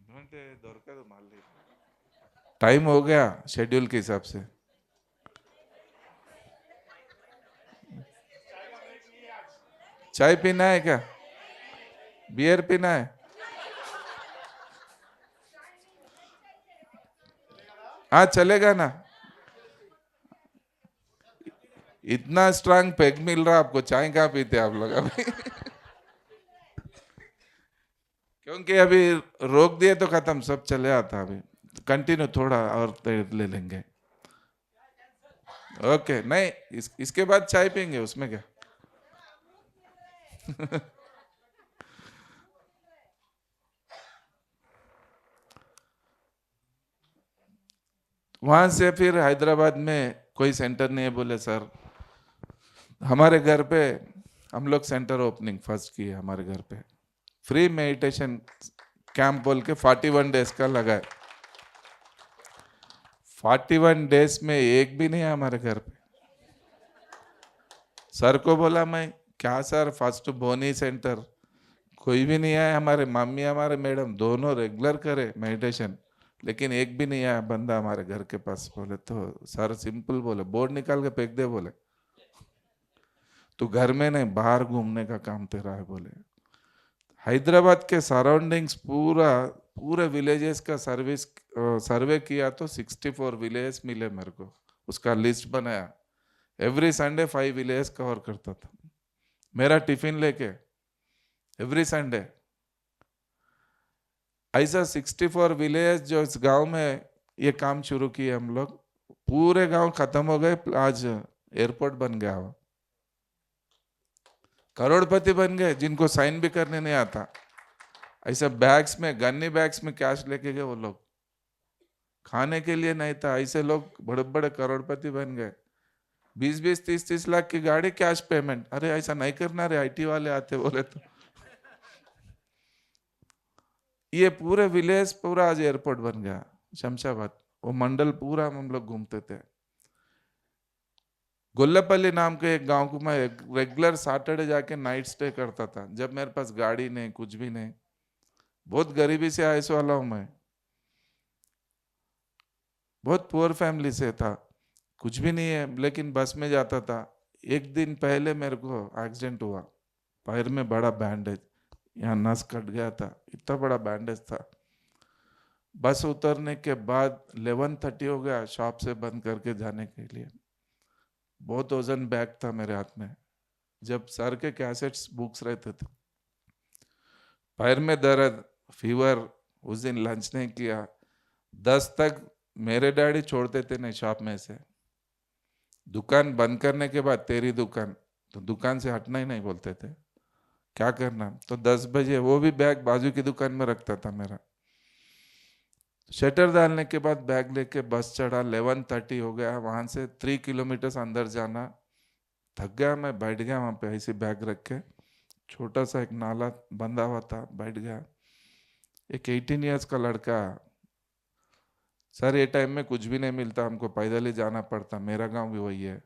ఎందుకంటే దొరకదు మళ్ళీ, टाइम हो गया शेड्यूल के हिसाब से। चाय पीना है क्या? बियर पीना है? हाँ चलेगा ना। इतना स्ट्रांग पेग मिल रहा आपको, चाय कहाँ पीते आप लोग अभी? क्योंकि अभी रोक दिए तो खत्म, सब चले आता, अभी कंटिन्यू थोड़ा और ले लेंगे। ओके नहीं, इसके बाद चाय पियेंगे, उसमें क्या। वहां से फिर हैदराबाद में कोई सेंटर नहीं है बोले सर, हमारे घर पे हम लोग सेंटर ओपनिंग फर्स्ट किए हमारे घर पे, फ्री मेडिटेशन कैंप बोल के 41 डेज का लगाए। 41 डेज में एक भी नहीं है हमारे घर पे। सर को बोला मैं, क्या सर फर्स्ट बोनी सेंटर, कोई भी नहीं आया, हमारे मम्मी हमारे मैडम दोनों रेगुलर करे मेडिटेशन, लेकिन एक भी नहीं आया बंदा हमारे घर के पास। बोले तो सर सिंपल बोले, बोर्ड निकाल के फेंक दे बोले, तू घर में नहीं बाहर घूमने का काम तेरा है बोले। हैदराबाद के सराउंडिंग्स पूरा, पूरे विलेजेस का सर्वे किया तो 64 विलेज मिले मेरे को, उसका लिस्ट बनाया, एवरी संडे 5 विलेज कवर करता था मेरा टिफिन लेके, एवरी संडे। ऐसा 64 विलेज जो इस गांव में ये काम शुरू किए हम लोग, पूरे गांव खत्म हो गए, आज एयरपोर्ट बन गया हुआ, करोड़पति बन गए जिनको साइन भी करने नहीं आता। ऐसे बैग्स में, गन्नी बैग्स में कैश लेके गए वो लोग, खाने के लिए नहीं था, ऐसे लोग बड़े बड़े करोड़पति बन गए। 20-20, 30-30 लाख की गाड़ी कैश पेमेंट। अरे ऐसा नहीं करना रे, आईटी वाले आते बोले तो। ये पूरे विलेज पूरा आज एयरपोर्ट बन गया शमशाबाद, वो मंडल पूरा हम लोग घूमते थे। गोल्लापल्ली नाम के एक गांव को मैं रेगुलर सैटरडे जाके नाइट स्टे करता था, जब मेरे पास गाड़ी नहीं, कुछ भी नहीं, बहुत गरीबी से आए वाला हूं मैं। बहुत पुअर फैमिली से था, कुछ भी नहीं है, लेकिन बस में जाता था। एक दिन पहले मेरे को एक्सीडेंट हुआ, पैर में बड़ा बैंडेज, यहाँ नस कट गया था, इतना बड़ा बैंडेज था। बस उतरने के बाद 11:30 हो गया शॉप से बंद करके जाने के लिए। बहुत वजन बैग था मेरे हाथ में, जब सर के कैसेट्स बुक्स रहते थे। पैर में दर्द, फीवर, उस दिन लंच नहीं किया। 10 तक मेरे डैडी छोड़ते थे नहीं शॉप में से। दुकान बंद करने के बाद तेरी दुकान, तो दुकान से हटना ही नहीं बोलते थे। क्या करना, तो 10 बजे वो भी बैग बाजू की दुकान में रखता था मेरा। शटर डालने के बाद बैग लेके बस चढ़ा, 11:30 हो गया। वहां से 3 किलोमीटर अंदर जाना, थक गया मैं, बैठ गया वहां पे ऐसे बैग रख के। छोटा सा एक नाला बंधा हुआ था, बैठ गया। एक 18 ईयर्स का लड़का, सर ये टाइम में कुछ भी नहीं मिलता, हमको पैदल ही जाना पड़ता, मेरा गांव भी वही है।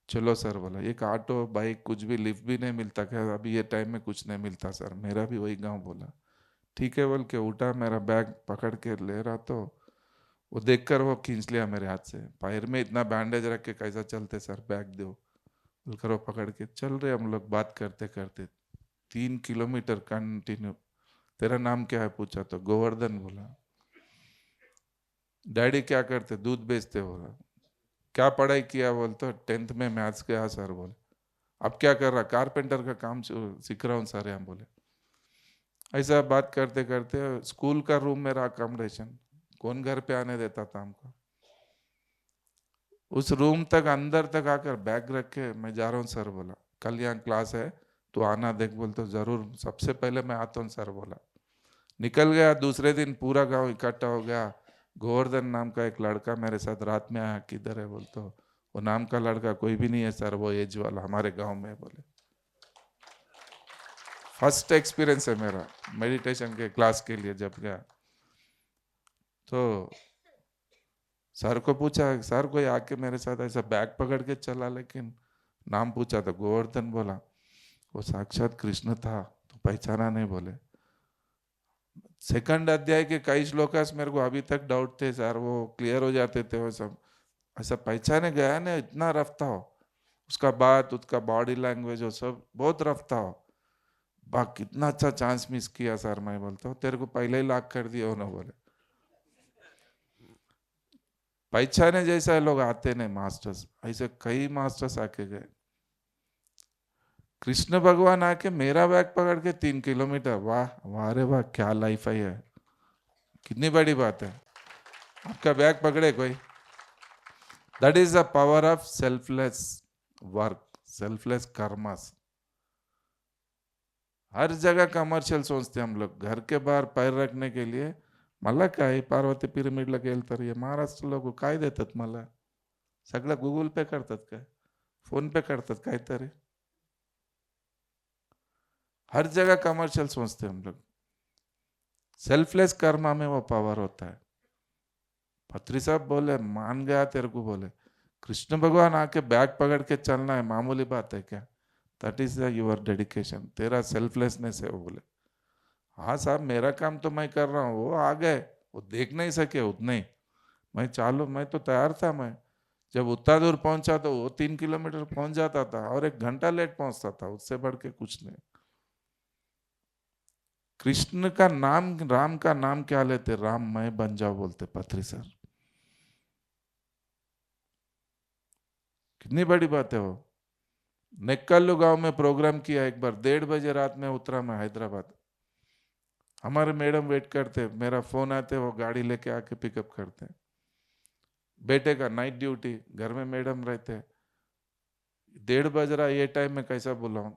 चलो सर बोला, एक ऑटो बाइक कुछ भी लिफ्ट भी नहीं मिलता क्या, अभी ये टाइम में कुछ नहीं मिलता सर, मेरा भी वही गांव। बोला ठीक है बोल के उठा, मेरा बैग पकड़ के ले रहा तो वो देखकर वो खींच लिया मेरे हाथ से। पैर में इतना बैंडेज रख के कैसा चलते सर, बैग दो बोलकर वो पकड़ के चल रहे हम लोग बात करते करते 3 किलोमीटर कंटिन्यू। तेरा नाम क्या है पूछा तो गोवर्धन बोला। डैडी क्या करते, दूध बेचते बोला। क्या पढ़ाई किया बोल तो 10th में मैथ्स गया सर बोले। अब क्या कर रहा, कारपेंटर का काम सीख रहा हूँ सर यहाँ बोले। ऐसा बात करते करते स्कूल का रूम मेरा अकोमोडेशन, कौन घर पे आने देता था हमको। उस रूम तक अंदर तक आकर बैग रख के मैं जा रहा हूँ सर बोला, कल यहाँ क्लास है तो आना देख बोल तो जरूर, सबसे पहले मैं आता हूँ सर बोला। निकल गया। दूसरे दिन पूरा गांव इकट्ठा हो गया। गोवर्धन नाम का एक लड़का मेरे साथ रात में आया, किधर है बोल तो वो नाम का लड़का कोई भी नहीं है सर, वो एज वाला हमारे गांव में बोले। फर्स्ट एक्सपीरियंस है मेरा मेडिटेशन के क्लास के लिए। जब गया तो सर को पूछा, सर कोई आके मेरे साथ ऐसा बैग पकड़ के चला, लेकिन नाम पूछा तो गोवर्धन बोला। वो साक्षात कृष्ण था, तो पहचाना नहीं बोले। सेकंड अध्याय के कई श्लोकास मेरे को अभी तक डाउट थे सर, वो क्लियर हो जाते थे वो सब। ऐसा पहचाने गया ना, इतना रफ था वो। उसका बात, उसका बॉडी लैंग्वेज, वो सब बहुत रफ था वो। बा कितना अच्छा चांस मिस किया सर, मैं बोलता हूँ तेरे को पहले ही लॉक कर दिया उन्होंने बोले। पहचाने जैसा लोग आते नहीं मास्टर्स, ऐसे कई मास्टर्स आके गए। कृष्ण भगवान आके मेरा बैग पकड़ के 3 किलोमीटर, वाह वाह रे वाह, क्या लाइफ है, कितनी बड़ी बात है। आपका बैग पकड़े कोई। That is the power of selfless work, selfless कर्मस। हर जगह कमर्शियल सोचते हम लोग, घर के बाहर पैर रखने के लिए मला काय पार्वती पिरामिडला गेल तर हे महाराष्ट्र लोक काय देतात मला, सगळं गुगल पे करतात काय, फोन पे करतात काहीतरी। हर जगह कमर्शियल सोचते हम लोग। सेल्फलेस कर्मा में वो पावर होता है। पत्री साहब बोले मान गया तेरे को बोले, कृष्ण भगवान आके बैग पकड़ के चलना है मामूली बात है क्या, दैट इज योर डेडिकेशन, तेरा सेल्फलेसनेस है वो बोले। हाँ साहब मेरा काम तो मैं कर रहा हूँ, वो आ गए, वो देख नहीं सके उतने ही, मैं चालू, मैं तो तैयार था। मैं जब उतना दूर पहुंचा तो वो 3 किलोमीटर पहुंच जाता था और 1 घंटा लेट पहुंचता था, उससे बढ़ के कुछ नहीं। कृष्ण का नाम, राम का नाम क्या लेते, राम मैं बन जाओ बोलते पत्री सर। कितनी बड़ी बात है वो। नेक्कल्लू गांव में प्रोग्राम किया एक बार, 1:30 बजे रात में उतरा मैं हैदराबाद। हमारे मैडम वेट करते, मेरा फोन आते, वो गाड़ी लेके आके पिकअप करते। बेटे का नाइट ड्यूटी, घर में मैडम रहते। 1:30 बज रहा, ये टाइम में कैसा बुलाऊं,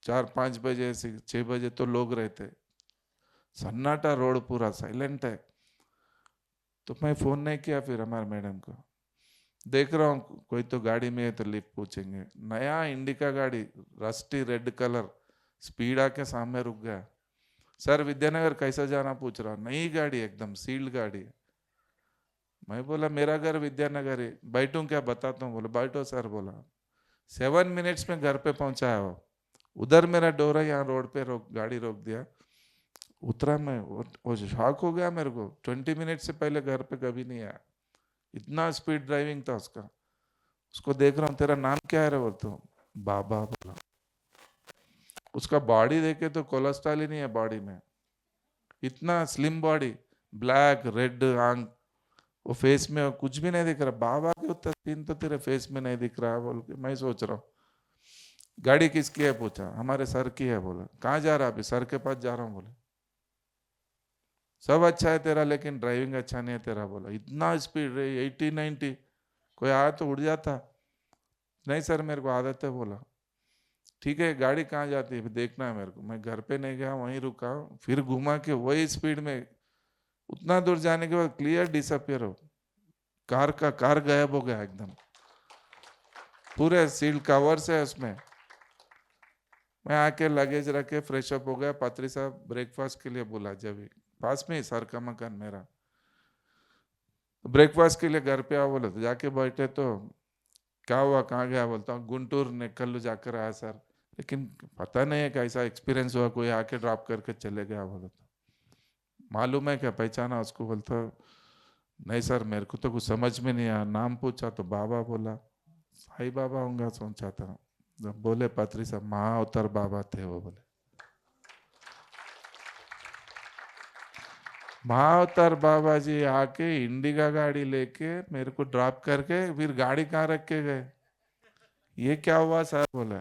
4-5 बजे से 6 बजे तो लोग रहते, सन्नाटा, रोड पूरा साइलेंट है। तो मैं फोन नहीं किया फिर हमारे मैडम को। देख रहा हूँ कोई तो गाड़ी में है तो लिफ्ट पूछेंगे, नया इंडिका गाड़ी, रस्टी रेड कलर, स्पीड आके सामने रुक गया। सर विद्यानगर कैसा जाना पूछ रहा, नई गाड़ी एकदम सील्ड गाड़ी है। मैं बोला मेरा घर विद्यानगर है, बैठूं क्या, बताता हूँ। बोला बैठो सर। बोला 7 मिनट्स में घर पे पहुंचाया वो। उधर मेरा डोर है, यहाँ रोड पे रोक, गाड़ी रोक दिया। उतरा मैं, वो शॉक हो गया मेरे को, 20 मिनट से पहले घर पे कभी नहीं आया। इतना स्पीड ड्राइविंग था उसका। उसको देख रहा हूँ, तेरा नाम क्या है रे? बोलता हूँ बाबा बोला। उसका बॉडी देखे तो कोलेस्ट्रॉल ही नहीं है बॉडी में, इतना स्लिम बॉडी, ब्लैक रेड आंख, वो फेस में कुछ भी नहीं दिख रहा। बाबा के उतना स्किन तो तेरे फेस में नहीं दिख रहा बोल के मैं सोच रहा हूँ। गाड़ी किसकी है पूछा, हमारे सर की है। बोला कहाँ जा रहा अभी? सर के पास जा रहा हूँ। बोले सब अच्छा है तेरा लेकिन ड्राइविंग अच्छा नहीं है तेरा। बोला इतना स्पीड रही 80 90, कोई आया तो उड़ जाता। नहीं सर मेरे को आदत है। बोला ठीक है गाड़ी कहाँ जाती है देखना है मेरे को। मैं घर पे नहीं गया, वहीं रुका, फिर घुमा के वही स्पीड में उतना दूर जाने के बाद क्लियर डिसअपियर हो, कार गायब हो गया एकदम, पूरे सील कवर्स है उसमें। मैं आके लगेज रखे फ्रेश अप हो गया। पात्री साहब ब्रेकफास्ट के लिए बोला, जब पास में ही सर का मकान मेरा, ब्रेकफास्ट के लिए घर पे आओ बोले तो जाके बैठे तो क्या हुआ कहाँ गया? बोलता हूँ गुंटूर नेकल्लू जाकर आया सर। लेकिन पता नहीं है कैसा एक्सपीरियंस हुआ, कोई आके ड्रॉप करके चले गया। बोला तो मालूम है क्या, पहचाना उसको? बोलता नहीं सर मेरे को तो कुछ समझ में नहीं आया, नाम पूछा तो बाबा बोला। साई बाबा होंगे सोचा था। जब बोले पात्री साहब महाअवतार बाबा थे वो। बोले महाअवतार बाबा जी आके इंडिका गाड़ी लेके मेरे को ड्रॉप करके फिर गाड़ी कहाँ रख के गए? ये क्या हुआ सर? बोला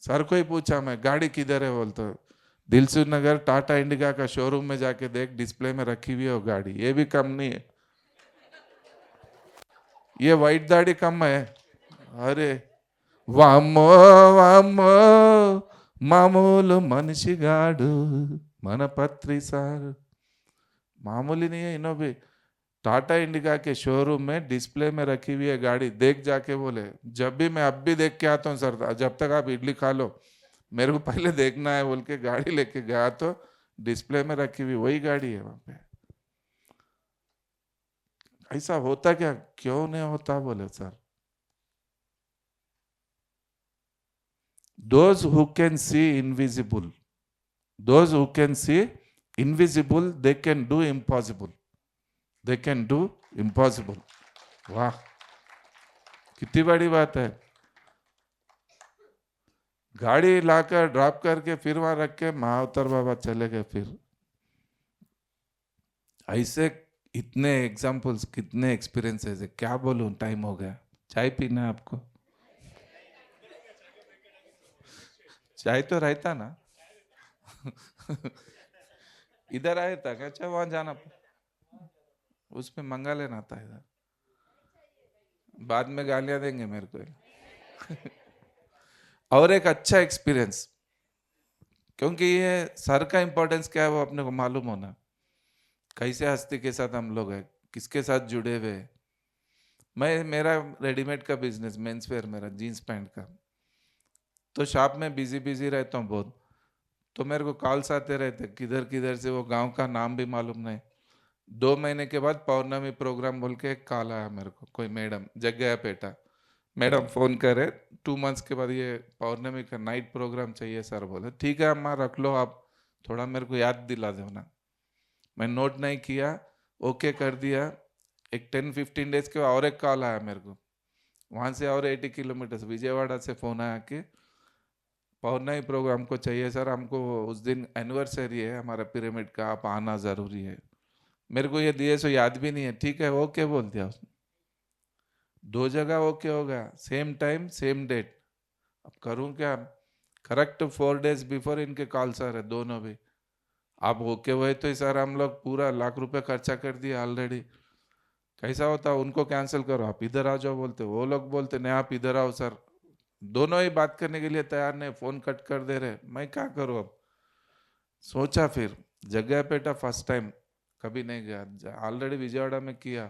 सर को ही पूछा मैं गाड़ी किधर है? बोलते दिलसुख नगर टाटा इंडिका का शोरूम में जाके देख, डिस्प्ले में रखी हुई है वो गाड़ी, ये भी कम नहीं है, ये वाइट दाढ़ी कम है। अरे వామ్మో వామ్మో మామూలు మనిషిగాడు మన పత్రి సార్, मामूली नहीं है। इन्हों भी टाटा इंडिका के शोरूम में डिस्प्ले में रखी हुई है गाड़ी, देख जाके। बोले जब भी मैं अब भी देख के आता हूँ सर, जब तक आप इडली खा लो मेरे को पहले देखना है बोल के गाड़ी लेके गया तो डिस्प्ले में रखी हुई वही गाड़ी है वहां पे। ऐसा होता क्या, क्यों नहीं होता? बोले sir those who can see invisible, those who can see invisible, they can do impossible, they can do impossible। वाह कितनी बड़ी बात है। गाड़ी लाकर ड्रॉप करके फिर वहां रख के महाअवतार बाबा चले गए। फिर ऐसे इतने एग्जाम्पल्स, कितने एक्सपीरियंसेस है, क्या बोलूं। टाइम हो गया, चाय पीना है आपको? चाय तो रहता ना इधर आया था क्या? अच्छा वहां जाना, उसमें मंगा लेना था इधर, बाद में गालियां देंगे मेरे को और एक अच्छा एक्सपीरियंस, क्योंकि ये सर का इंपॉर्टेंस क्या है वो अपने को मालूम होना, कैसे हस्ती के साथ हम लोग हैं, किसके साथ जुड़े हुए हैं। मैं मेरा रेडीमेड का बिजनेस, मेंस वेयर मेरा, जीन्स पैंट का, तो शॉप में बिजी बिजी रहता हूँ बहुत। तो मेरे को कॉल्स आते रहते किधर किधर से, वो गांव का नाम भी मालूम नहीं। 2 महीने के बाद पौर्णमी प्रोग्राम बोल के एक कॉल आया मेरे को, कोई मैडम जग्गयापेटा मैडम फोन करे, 2 मंथ्स के बाद ये पौर्णमी का नाइट प्रोग्राम चाहिए सर। बोले ठीक है अम्मा रख लो आप, थोड़ा मेरे को याद दिला दो ना। मैं नोट नहीं किया, ओके कर दिया। एक 10-15 डेज के बाद और एक कॉल आया मेरे को, वहाँ से और 80 किलोमीटर विजयवाड़ा से फ़ोन आया कि पौर्णमी प्रोग्राम को चाहिए सर, हमको उस दिन एनिवर्सरी है हमारा पिरामिड का, आप आना ज़रूरी है। मेरे को ये दिए सो याद भी नहीं है। ठीक है ओके बोल दिया उसने, 2 जगह ओके हो गया, सेम टाइम सेम डेट। अब करूं क्या? करेक्ट 4 डेज बिफोर इनके कॉल सर है दोनों भी। आप ओके हुए तो सर हम लोग पूरा ₹1,00,000 खर्चा कर दिया ऑलरेडी। कैसा होता, उनको कैंसिल करो आप इधर आ जाओ बोलते, वो लोग बोलते नहीं आप इधर आओ सर। दोनों ही बात करने के लिए तैयार नहीं, फोन कट कर दे रहे, मैं क्या करूं अब। सोचा फिर जग्गयापेटा फर्स्ट टाइम, कभी नहीं गया, ऑलरेडी विजयवाड़ा में किया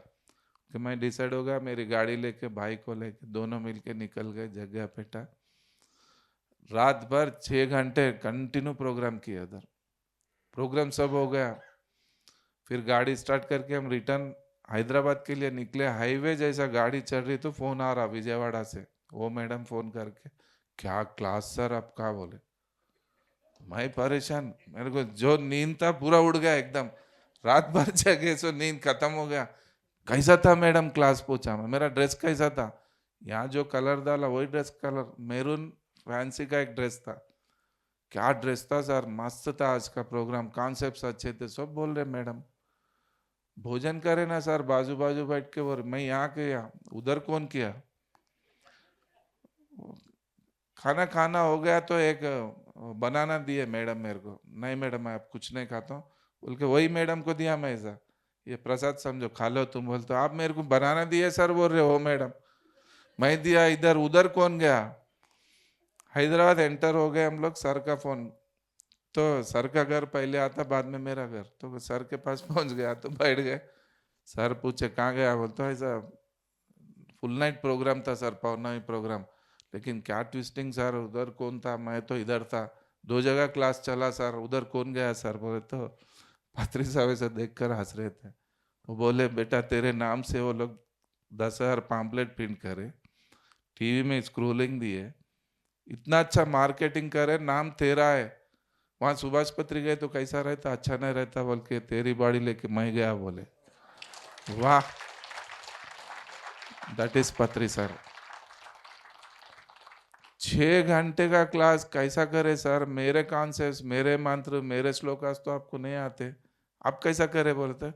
कि मैं डिसाइड हो गया, मेरी गाड़ी लेके भाई को लेके दोनों मिलके निकल गए जग्गयापेटा। रात भर 6 घंटे कंटिन्यू प्रोग्राम किया उधर, प्रोग्राम सब हो गया। फिर गाड़ी स्टार्ट करके हम रिटर्न हैदराबाद के लिए निकले। हाईवे जैसा गाड़ी चल रही तो फोन आ रहा विजयवाड़ा से, वो मैडम फोन करके क्या क्लास सर आप क्या बोले। मैं परेशान, मेरे को जो नींद था पूरा उड़ गया एकदम, रात भर जगे सो नींद खत्म हो गया। कैसा था मैडम क्लास, पूछा मैं, मेरा ड्रेस कैसा था, यहाँ जो कलर डाला वही ड्रेस कलर, मेरून फैंसी का एक ड्रेस था। क्या ड्रेस था सर, मस्त था, आज का प्रोग्राम कॉन्सेप्ट्स अच्छे थे, सब बोल रहे मैडम। भोजन करे ना सर, बाजू बाजू बैठ के, और मैं यहाँ किया, उधर कौन किया। खाना खाना हो गया तो एक बनाना दिए मैडम मेरे को, नहीं मैडम मैं आप कुछ नहीं खाता हूँ बोल के वही मैडम को दिया मैं, ऐसा ये प्रसाद समझो खा लो तुम, बोलते आप मेरे को बनाना दिए सर, बोल रहे हो मैडम, मैं दिया, इधर उधर कौन गया। हैदराबाद एंटर हो गए हम लोग, सर का फोन, तो सर का घर पहले आता बाद में मेरा घर, तो सर के पास पहुंच गया तो बैठ गए। सर पूछे कहाँ गया, बोलता ऐसा फुल नाइट प्रोग्राम था सर, पौर्णमी प्रोग्राम, लेकिन क्या ट्विस्टिंग सर, उधर कौन था, मैं तो इधर था, दो जगह क्लास चला सर, उधर कौन गया सर, बोले तो पात्री साहब ऐसे देख कर हंस रहे थे। वो बोले बेटा तेरे नाम से वो लोग 10,000 पाम्पलेट प्रिंट करे, टीवी में स्क्रोलिंग दिए, इतना अच्छा मार्केटिंग करे, नाम तेरा है, वहां सुभाष पत्री गए तो कैसा रहता, अच्छा नहीं रहता, बोल के तेरी बाड़ी लेके मैं गया, बोले वाह, दैट इज पत्री सर। 6 घंटे का क्लास कैसा करे सर, मेरे कॉन्सेप्ट, मेरे मंत्र, मेरे श्लोकास तो आपको नहीं आते, आप कैसा करे, बोलते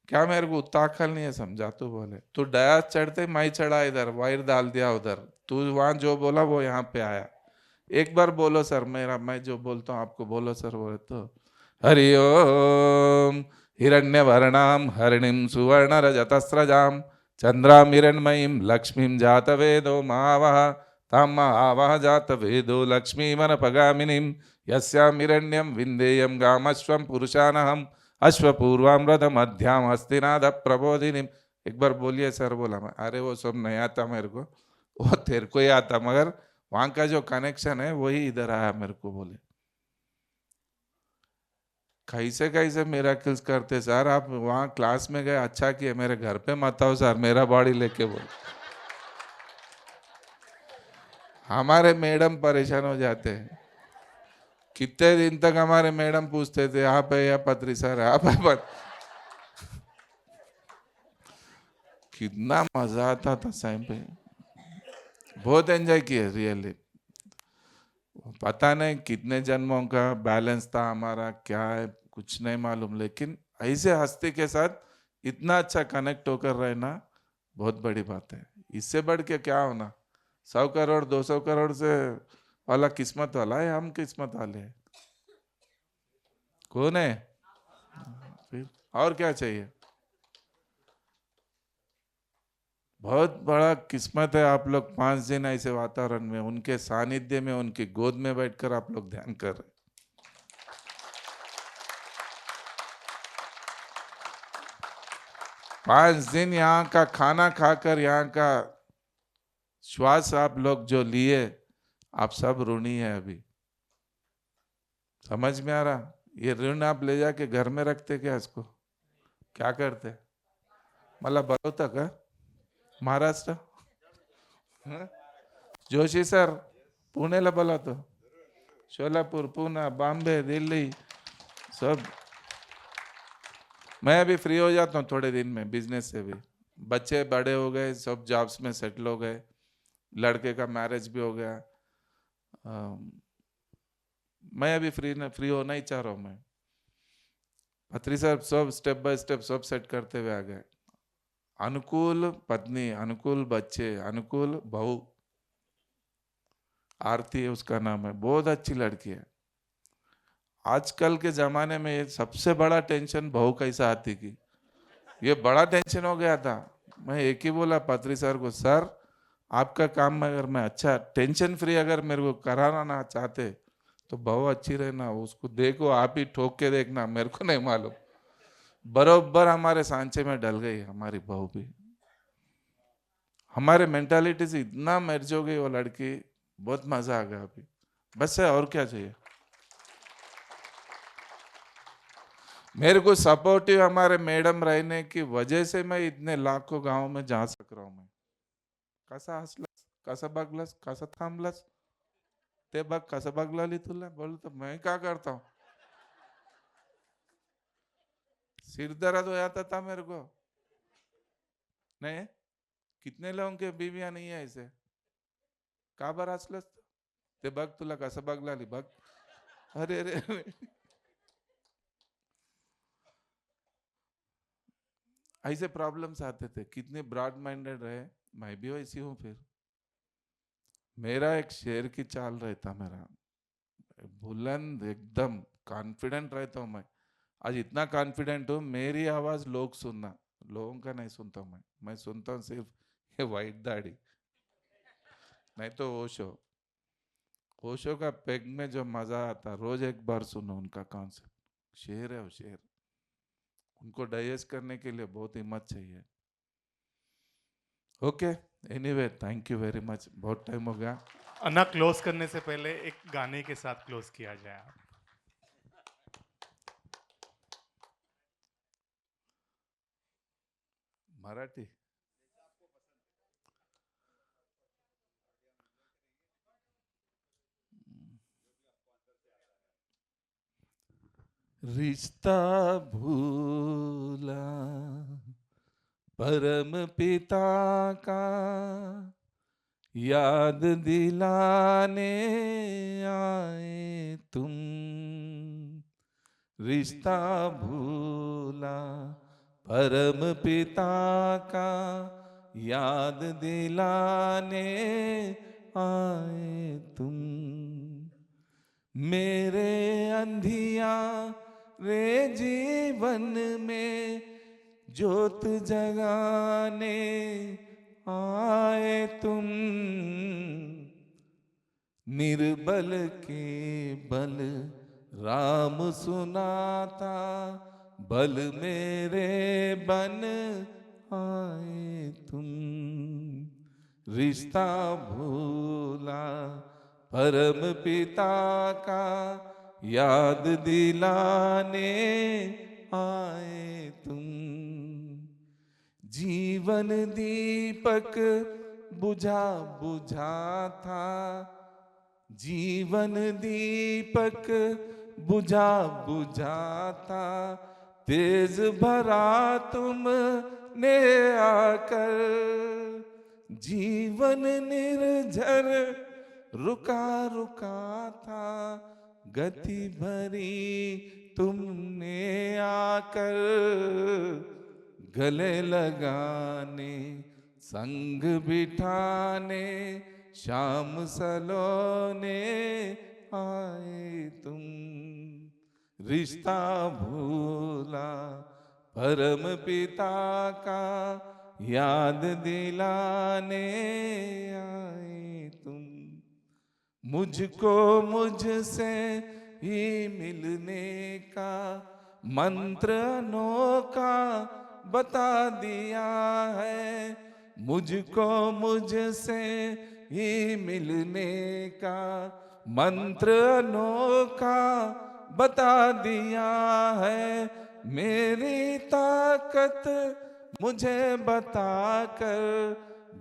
क्या मेरे को उतना अक्ल नहीं है, समझा तू, बोले तू डया चढ़ते मैं चढ़ा इधर, वायर डाल दिया उधर, तू वहां जो बोला वो यहाँ पे आया, एक बार बोलो सर, मेरा मैं जो बोलता हूँ आपको बोलो सर, बोले तो हरि ओम हिरण्य वर्णाम हरिणीम सुवर्ण रजतस्रजाम चंद्राम हिरण्मयीम लक्ष्मीम जात वेदो मावह ताम आवाह जात वेदो लक्ष्मीमन पगामिनीम यस्याम हिरण्यम विंदेयम गामश्वम पुरुषानहम अश्वपूर्वाम रथ मध्याम हस्तिनाद प्रबोधिनीम। एक बार बोलिए सर, बोला मैं, अरे वो सब नहीं आता मेरे को, वो तेरे को ही आता, मगर वहां का जो कनेक्शन है वही इधर आया मेरे को, बोले कैसे कैसे मिराकल्स करते सर आप, वहां क्लास में गए अच्छा किए, मेरे घर पे मत आओ सर, मेरा बॉडी लेके, बोले हमारे मैडम परेशान हो जाते हैं, कितने दिन तक हमारे मैडम पूछते थे आप है या पत्री सर, आप है कितना मजा आता था टाइम पे, बहुत एंजॉय किए रियली। पता नहीं कितने जन्मों का बैलेंस था हमारा, क्या है कुछ नहीं मालूम, लेकिन ऐसे हस्ती के साथ इतना अच्छा कनेक्ट होकर रहना बहुत बड़ी बात है, इससे बढ़ के क्या होना, 100 करोड़ 200 करोड़ से वाला किस्मत वाला है, हम किस्मत वाले हैं, कौन है, फिर और क्या चाहिए, बहुत बड़ा किस्मत है, आप लोग 5 दिन ऐसे वातावरण में, उनके सानिध्य में, उनकी गोद में बैठकर आप लोग ध्यान कर रहे, 5 दिन यहाँ का खाना खाकर, यहाँ का श्वास आप लोग जो लिए, आप सब ऋणी है अभी, समझ में आ रहा, ये ऋण आप ले जाके घर में रखते क्या, इसको क्या करते, मतलब बड़ौदा का, महाराष्ट्र, हं? जोशी सर पुणेला बोला तो, शोलापुर, पुणे, बॉम्बे, दिल्ली, सब, मैं अभी फ्री हो जाता हूँ थोड़े दिन में बिजनेस से भी, बच्चे बड़े हो गए, सब जॉब्स में सेटल हो गए, लड़के का मैरिज भी हो गया, मैं अभी फ्री होना ही चाह रहा हूँ मैं, पत्री साहब सब स्टेप बाय स्टेप सब सेट करते हुए आ गए, अनुकूल पत्नी, अनुकूल बच्चे, अनुकूल बहू, आरती है उसका नाम है, बहुत अच्छी लड़की है। आजकल के जमाने में ये सबसे बड़ा टेंशन बहू कैसा आती की, ये बड़ा टेंशन हो गया था। मैं एक ही बोला पत्री सर को, सर आपका काम में अगर मैं अच्छा टेंशन फ्री अगर मेरे को कराना ना चाहते तो बहू अच्छी रहना, उसको देखो आप ही ठोक के देखना, मेरे को नहीं मालूम, बरोबर हमारे सांचे में डल गई हमारी बहू भी, हमारे मेंटालिटी से इतना मर्ज हो गई वो लड़की, बहुत मजा आ गया अभी, बस है और क्या चाहिए। मेरे को सपोर्टिव हमारे मैडम रहने की वजह से मैं इतने लाखों गांव में जा सक रहा हूं मैं, कसा हसलस, कसा बगलस, कसा थांबलस, ते बघ कसं बघलाली तुला, बोल तो मैं क्या करता हूँ, सिर दर्द हो जाता था मेरे को, नाही? कितने लोकांचे बीविया नाही आहे ऐसे? का बरं असलंच? ते बघ तुला कसं बघ लागली बघ. अरे अरे अरे. ऐसे प्रॉब्लम्स आते थे, कितने ब्रॉड माइंडेड रहे, मैं भी वैसी हूँ फिर। मेरा एक शेर की चाल रहता मेरा, बुलंद एकदम कॉन्फिडेंट रहता हूँ मैं। आज इतना कॉन्फिडेंट हूँ, मेरी आवाज लोग सुनना, लोगों का नहीं सुनता हूँ मैं सुनता हूँ सिर्फ ये वाइट दाढ़ी, नहीं तो ओशो। ओशो का पेग में जो मजा आता, रोज एक बार सुनो उनका कॉन्सेप्ट, शेर है वो शेर। उनको डाइजेस्ट करने के लिए बहुत हिम्मत चाहिए। Okay, anyway thank you very much, बहुत टाइम हो गया। अन्ना, क्लोज करने से पहले एक गाने के साथ क्लोज किया जाए आप। मराठी रिश्ता भूला परम पिता का, याद दिलाने आए तुम। रिश्ता भूला परम पिता का, याद दिलाने आए तुम। मेरे अंधिया रे जीवन में ज्योत जगाने आए तुम। निर्बल के बल राम सुनाता, बल मेरे बन आए तुम। रिश्ता भूला परम पिता का, याद दिलाने आए तुम। जीवन दीपक बुझा बुझा था, जीवन दीपक बुझा बुझा था, तेज भरा तुमने आकर। जीवन निर्झर रुका रुका था, गति भरी तुमने आकर। गले लगाने संग बिठाने शाम सलोने आए तुम। रिश्ता भूला परम पिता का, याद दिलाने आए तुम। मुझको मुझसे ही मिलने का मंत्र अनोखा बता दिया है। मुझको मुझसे ही मिलने का मंत्र अनोखा बता दिया है। मेरी ताकत मुझे बताकर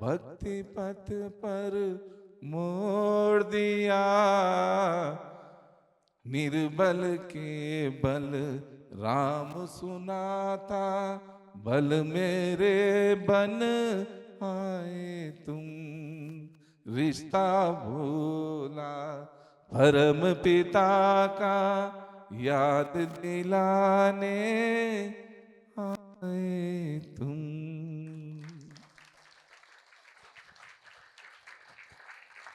भक्ति पथ पर मोड़ दिया। निर्बल के बल राम सुनाता, बल मेरे बन आए तुम। रिश्ता भूला परम पिता का, याद दिलाने आए तुम।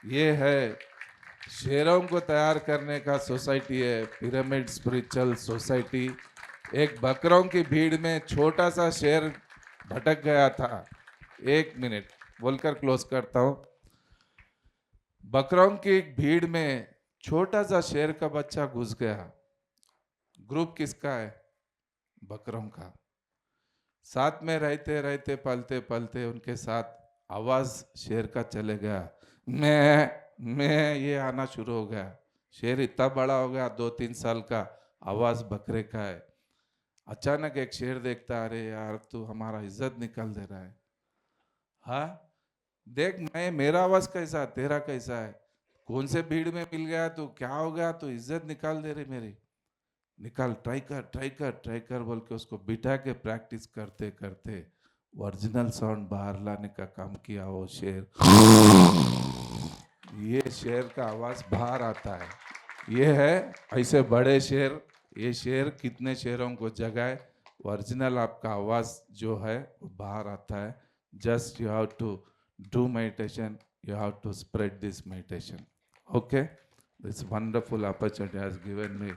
ये है शेरों को तैयार करने का सोसाइटी है, पिरामिड स्पिरिचुअल सोसाइटी। एक बकरों की भीड़ में छोटा सा शेर भटक गया था। एक मिनट बोलकर क्लोज करता हूं। बकरों की एक भीड़ में छोटा सा शेर का बच्चा घुस गया। ग्रुप किसका है? बकरों का। साथ में रहते रहते पलते पलते उनके साथ आवाज शेर का चले गया, मैं ये आना शुरू हो गया। शेर इतना बड़ा हो गया, 2-3 साल का, आवाज बकरे का है। अचानक एक शेर देखता, अरे यार तू हमारा इज्जत निकाल दे रहा है। हाँ देख, मैं मेरा आवाज कैसा तेरा कैसा है, कौन से भीड़ में मिल गया तू, क्या हो गया तू, इज्जत निकाल दे रही मेरी। निकाल, ट्राई कर ट्राई कर ट्राई कर बोल के उसको बिठा के प्रैक्टिस करते करते ओरिजिनल साउंड बाहर लाने का काम किया वो शेर। ये शेर का आवाज बाहर आता है। ये है ऐसे बड़े शेर। ये शेर कितने शेरों को जगाए। ओरिजिनल आपका आवाज जो है वो बाहर आता है। Just you have to do meditation, you have to spread this meditation. Okay, this wonderful opportunity has given me.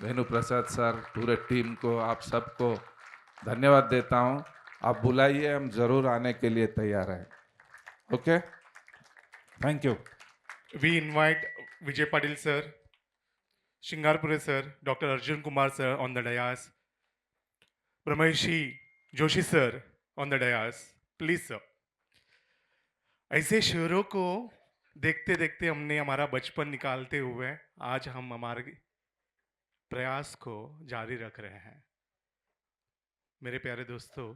Venu Prasad sir, पूरे टीम को, आप सबको धन्यवाद देता हूँ। आप बुलाइए, हम जरूर आने के लिए तैयार हैं। Okay, thank you. We invite Vijay Patil sir, Shingarpure sir, Dr. Arjun Kumar sir on the dais, Pramaishi Joshi sir on the dais. Please sir. ऐसे शेरों को देखते देखते हमने हमारा बचपन निकालते हुए आज हम हमारे प्रयास को जारी रख रहे हैं. मेरे प्यारे दोस्तों,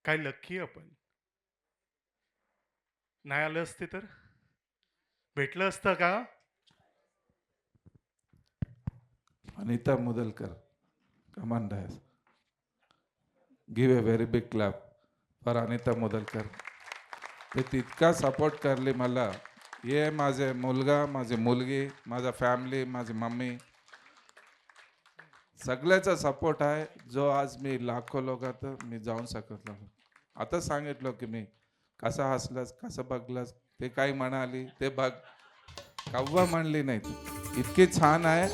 काय लकी आपण नाही आलं असते तर भेटलं असतं का? अनिता मुदलकर, कमांड है। Give a very big clap for Anita Mudalkar. ते तितका सपोर्ट करली मला। ये माझे मुलगा, माझी मुलगी, माझा फॅमिली, माझी मम्मी, सगळ्याचा सपोर्ट आहे, जो आज मी लाखो लोकात मी जाऊन शकत नाही। आता सांगितलं की मी कसा हसलास, कसं बघलास, ते काही म्हणाली ते बघ, कव्वा म्हणली नाही ती। इतकी छान आहे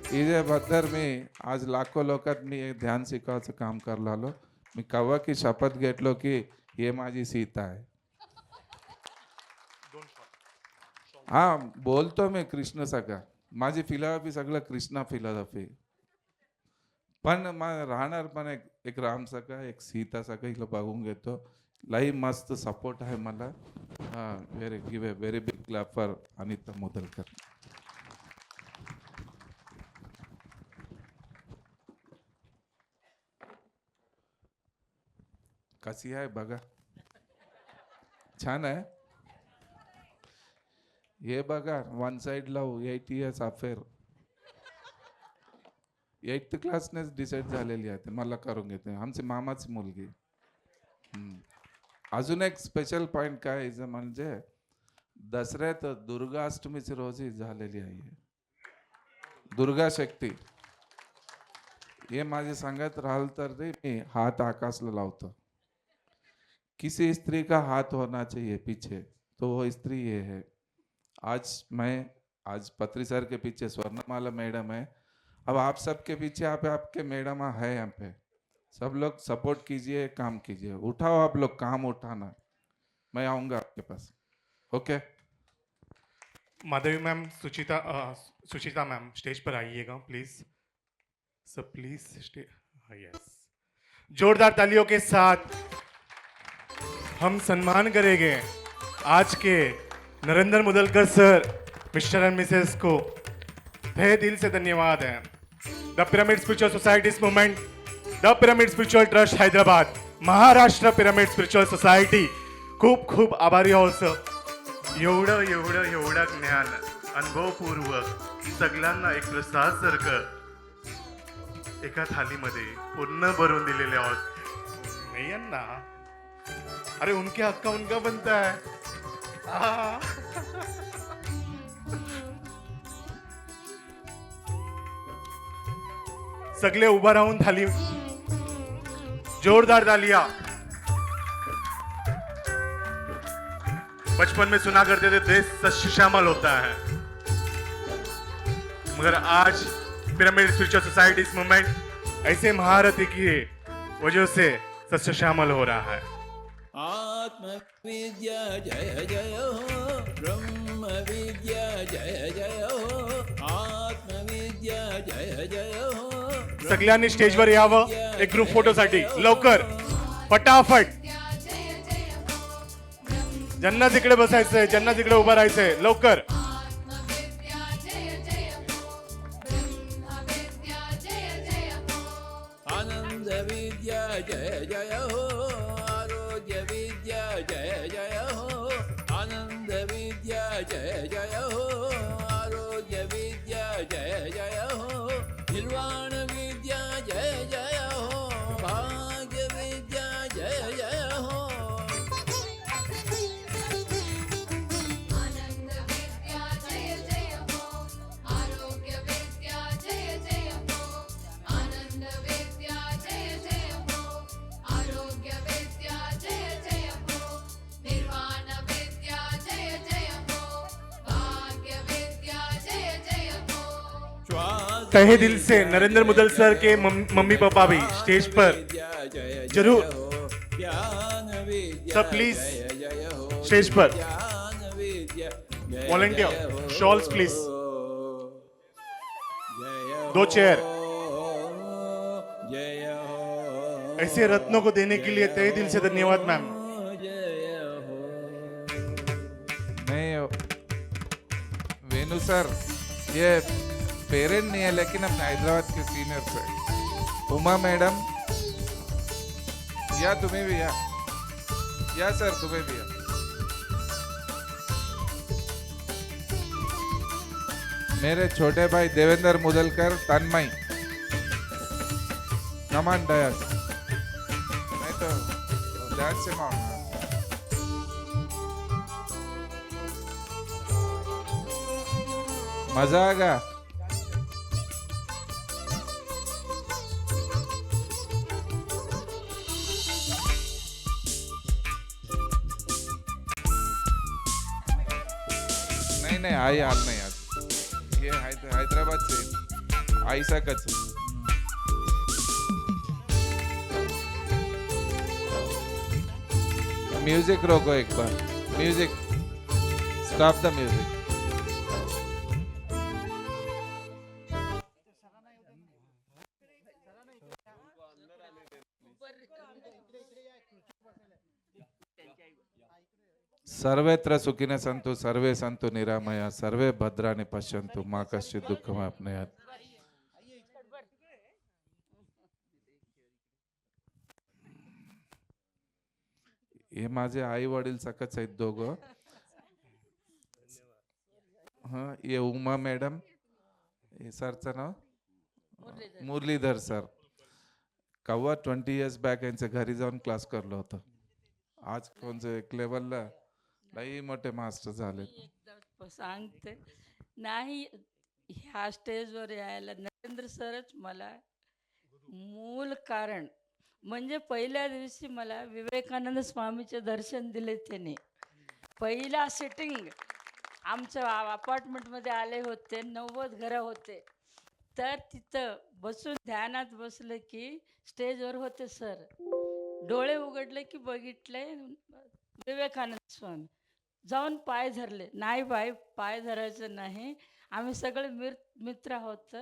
हिच्याबद्दल मी आज लाखो लोकात मी हे ध्यान शिकवायचं काम करलो आलो। मी कव्वा की शपथ घेतलो की हे माझी सीता आहे। हा, बोलतो मी कृष्ण सगळा, माझी फिलॉसॉफी सगळं कृष्णा फिलॉसॉफी, पण राहणार पण एक राम सखा, एक सीता सखा, हिला बघून घेतो। लई मस्त सपोर्ट आहे मला। Very give a very big clap for Anita Mudalkar. कशी आहे बघा, छान आहे। हे बघा, one side love, 8 years affair, 8th क्लासनेच डिसाईड झालेली आहे, मला करून घेते, आमची मामाची मुलगी। अजून एक स्पेशल पॉइंट काय आहे म्हणजे दसऱ्यात दुर्गा अष्टमीची रोजी झालेली आहे दुर्गा शक्ती। हे माझे सांगत राहिल तर ते मी हात आकाशला लावतो। किसी स्त्री का हाथ होना चाहिए पीछे, तो वो स्त्री ये है। आज पत्री सर के पीछे स्वर्णमाला मैडम है, अब आप सबके पीछे आपके मैडम है। यहाँ पे सब लोग सपोर्ट कीजिए, काम कीजिए, उठाओ आप लोग, काम उठाना, मैं आऊंगा आपके पास। ओके, माधवी मैम, सुचिता मैम स्टेज पर आइएगा प्लीज सर, प्लीज यस। जोरदार तालियों के साथ हम सम्मान करेंगे आज के Narendra Mudalkar sir, mister and missus को तहे दिल से धन्यवाद है। The pyramid spiritual societies movement, the pyramid spiritual trust Hyderabad, Maharashtra pyramid spiritual society खूप खूप आभारी आहोत सर। एवढं ज्ञान अनुभवपूर्वक सगळ्यांना एक प्रसादासारखं एका थालीमध्ये पूर्ण भरून दिलेले आहोत। नहीं अन्ना, अरे उनके हक का उनका बनता है। सगळे उभा राहून थाली, जोरदार तालियां। बचपन में सुना करते थे देश सस्य श्यामल होता है, मगर आज पिरामिड स्पिरिचुअल सोसाइटीज मूवमेंट ऐसे महारथी की वजह से सस्य श्यामल हो रहा है। आत्मविद्या जय जय हो, ब्रह्म विद्या जय जय हो, आत्मविद्या जय जय हो। सगळ्यांनी स्टेजवर यावं एक ग्रुप फोटोसाठी, लवकर फटाफट। ज्यांना जिकडे बसायचंय, ज्यांना जिकडे उभं राहायचंय, लवकर। आनंद विद्या जय जय हो, आरोग्य विद्या जय जय हो, आनंद विद्या जय जय हो, आरोग्य विद्या जय जय हो, निर्वाण विद्या जय जय हो, भाग्य विद्या आनन्दविद्या जय जय भो आरोग्यविद्या जय जय भो निर्वाणविद्या जय जय भो भाग्यविद्या जय जय भो श्वास तहे दिल से नरेंद्र मुदल सर के मम्मी पापा भी स्टेज पर जरूर सब प्लीज स्टेज पर वॉलंटियर शॉल्स प्लीज दो चेयर ऐसे रत्नों को देने के लिए तहे दिल से धन्यवाद मैम। नहीं वेणु सर ये पेरेंट नहीं है लेकिन अपने हैदराबाद के सीनियर से उमा मैडम या तुम्हें भी या सर तुम्हें भी मेरे छोटे भाई देवेंद्र मुदलकर तन्मय कमान डयस नहीं तो ध्यान से मारना मजा आएगा नहीं नहीं आई हाल नहीं आज ये हैदराबाद से आयशा कच म्यूजिक रोको एक बार म्यूजिक स्टॉप द म्यूजिक सर्वत्र सुखिनः सन्तु सर्वे सन्तु निरामया सर्वे भद्राणि पश्यन्तु मा कश्चित् दुःखमाप्नुयात्। हे माझे आई वडील सकच आहेत दोघं. हा ये उमा मॅडम हे सरचं नाव मुरलीधर सर. कव्वा 20 years बॅक यांच्या घरी जाऊन क्लास करलो होतो. आज कोणचं एक लेवलला लई मोठे मास्टर झाले. एकदा सांगते नाही ह्या स्टेजवर यायला नरेंद्र सरच मला मूल कारण. म्हणजे पहिल्या दिवशी मला विवेकानंद स्वामीचे दर्शन दिले त्याने. पहिला सिटिंग आमच्या अपार्टमेंटमध्ये आले होते. 90 घरं होते. तर तिथं बसून ध्यानात बसलं की स्टेजवर होते सर. डोळे उघडले की बघितले विवेकानंद स्वामी. जाऊन पाय धरले. नाही पाय धरायचं नाही. आम्ही सगळे मित्र आहोत.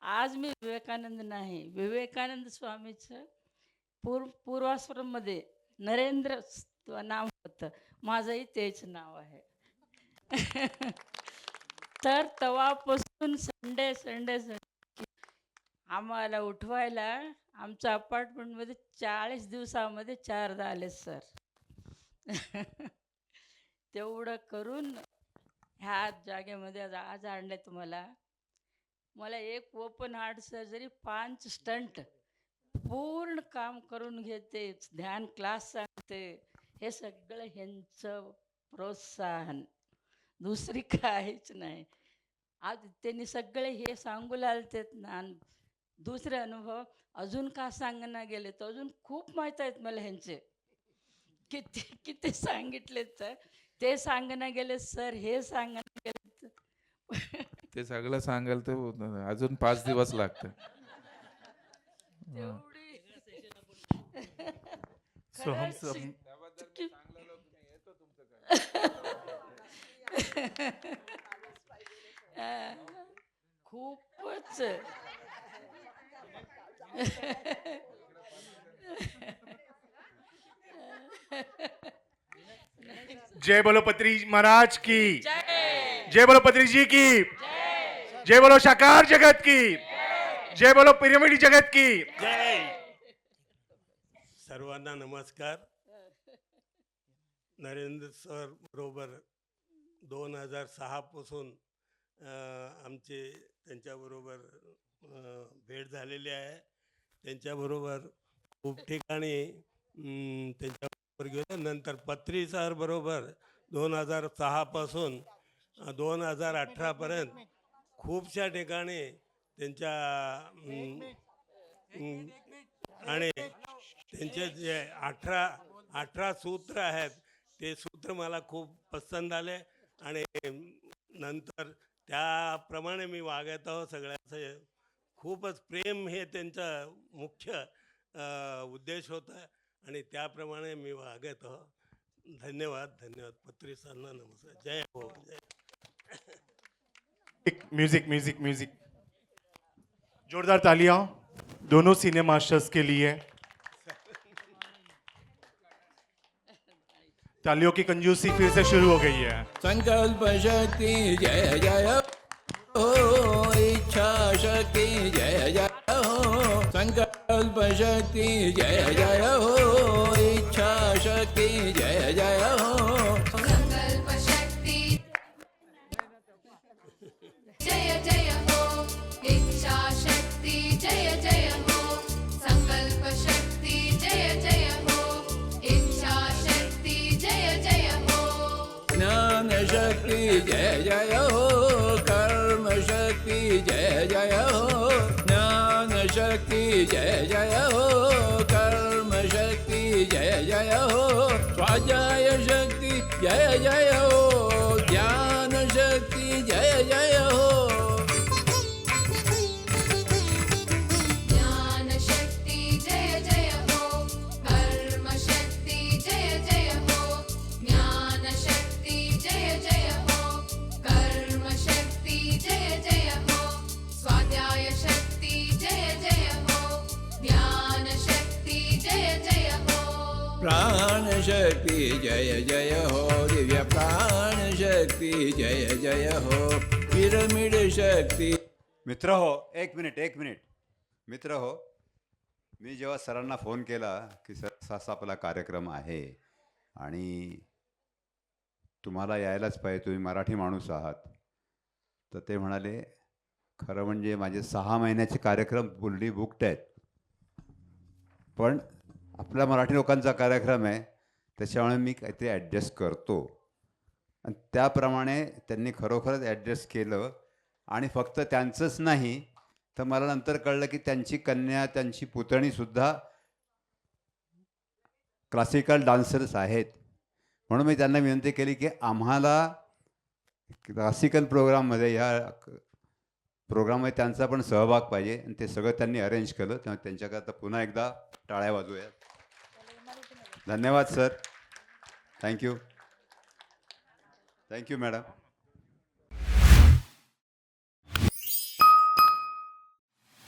आज मी विवेकानंद नाही, विवेकानंद स्वामीचं पूर्वाश्रममध्ये नरेंद्र नाव होतं. माझंही तेच नाव आहे. तर तेव्हापासून संडे आम्हाला उठवायला आमच्या अपार्टमेंटमध्ये 40 दिवसामध्ये 4दा आले सर. तेवढं करून ह्या जागेमध्ये आज आणले तुम्हाला. मला एक ओपन हार्ट सर्जरी 5 स्टंट पूर्ण काम करून घेते. ध्यान क्लास सांगते. हे सगळं ह्यांचं प्रोत्साहन, दुसरी काहीच नाही. आज त्यांनी सगळे हे सांगू लागलेत ना. दुसरे अनुभव अजून का सांगणं गेले तर अजून खूप माहीत आहेत मला ह्यांचे. किती सांगितले तर ते सांगणं गेले सर, हे सांगणं गेले. ते सगळं सांगाल तर अजून 5 दिवस लागते. खूपच जय बोलो पत्री महाराज की जय बोलो पत्री जी की जय बोलो साकार जगत की जय बोलो पिरामिड जगत की जय. सर्वांना नमस्कार. नरेंद्र सर बरोबर 2006 पासून आमचे त्यांच्याबरोबर भेट झालेली आहे. त्यांच्याबरोबर खूप ठिकाणी त्यांच्याबरोबर गेलो. नंतर पत्री सर बरोबर 2006 पासून 2018 पर्यंत खूपशा ठिकाणी त्यांच्या आणि त्यांचे जे 18 सूत्र आहेत ते सूत्र मला खूप पसंत आले आणि नंतर त्याप्रमाणे मी वागत आहो. सगळ्यांचं खूपच प्रेम हे त्यांचा मुख्य उद्देश होता आणि त्याप्रमाणे मी वागत आहो. धन्यवाद धन्यवाद. पत्रिसांना नमस्कार. जय हो जय. म्यूजिक म्यूजिक म्यूजिक, जोरदार तालियां दोनों सीनियर मास्टर्स के लिए। तालियों की कंजूसी फिर से शुरू हो गई है। संकल्प शक्ति जय जय हो, इच्छा शक्ति जय जय हो, संकल्प शक्ति जय जय हो, इच्छा शक्ति जय जय हो, संकल्प शक्ति जय जय हो, इच्छा शक्ति जय जय हो, संकल्प शक्ति जय जय हो, इच्छा शक्ति जय जय हो, ज्ञान शक्ति जय जय हो, कर्म शक्ति जय जय हो, ज्ञान शक्ति जय जय हो, कर्म शक्ति जय जय हो, स्वाध्याय शक्ति जय जय हो, ज्ञान शक्ति जय जय हो, ज्ञान शक्ति जय जय हो, कर्म शक्ति जय जय हो, ज्ञान शक्ति जय जय हो, कर्म शक्ति जय जय हो, स्वाध्याय शक्ति जय जय हो, ज्ञान शक्ति जय जय हो, प्राण शक्ति जय जय हो, दिव्य प्राण शक्ति जय जय हो, पिरामिड शक्ति मित्र हो, एक मिनिट मित्र हो, मी जेव्हा सरांना फोन केला की सर असा आपला कार्यक्रम आहे आणि तुम्हाला यायलाच पाहिजे, तुम्ही मराठी माणूस आहात, तर ते म्हणाले खरं म्हणजे माझे 6 महिन्याचे कार्यक्रम फुल्ली बुक्ड आहेत, पण आपल्या मराठी लोकांचा कार्यक्रम आहे त्याच्यामुळे मी काहीतरी ॲडजस्ट करतो. आणि त्याप्रमाणे त्यांनी खरोखरच ॲडजस्ट केलं. आणि फक्त त्यांचंच नाही तर मला नंतर कळलं की त्यांची कन्या, त्यांची पुतणीसुद्धा क्लासिकल डान्सर्स आहेत. म्हणून मी त्यांना विनंती केली की आम्हाला क्लासिकल प्रोग्राममध्ये, ह्या प्रोग्राममध्ये त्यांचा पण सहभाग पाहिजे. आणि ते सगळं त्यांनी अरेंज केलं. तेव्हा त्यांच्याकरता पुन्हा एकदा टाळ्या वाजवूया. धन्यवाद सर. Thank you madam.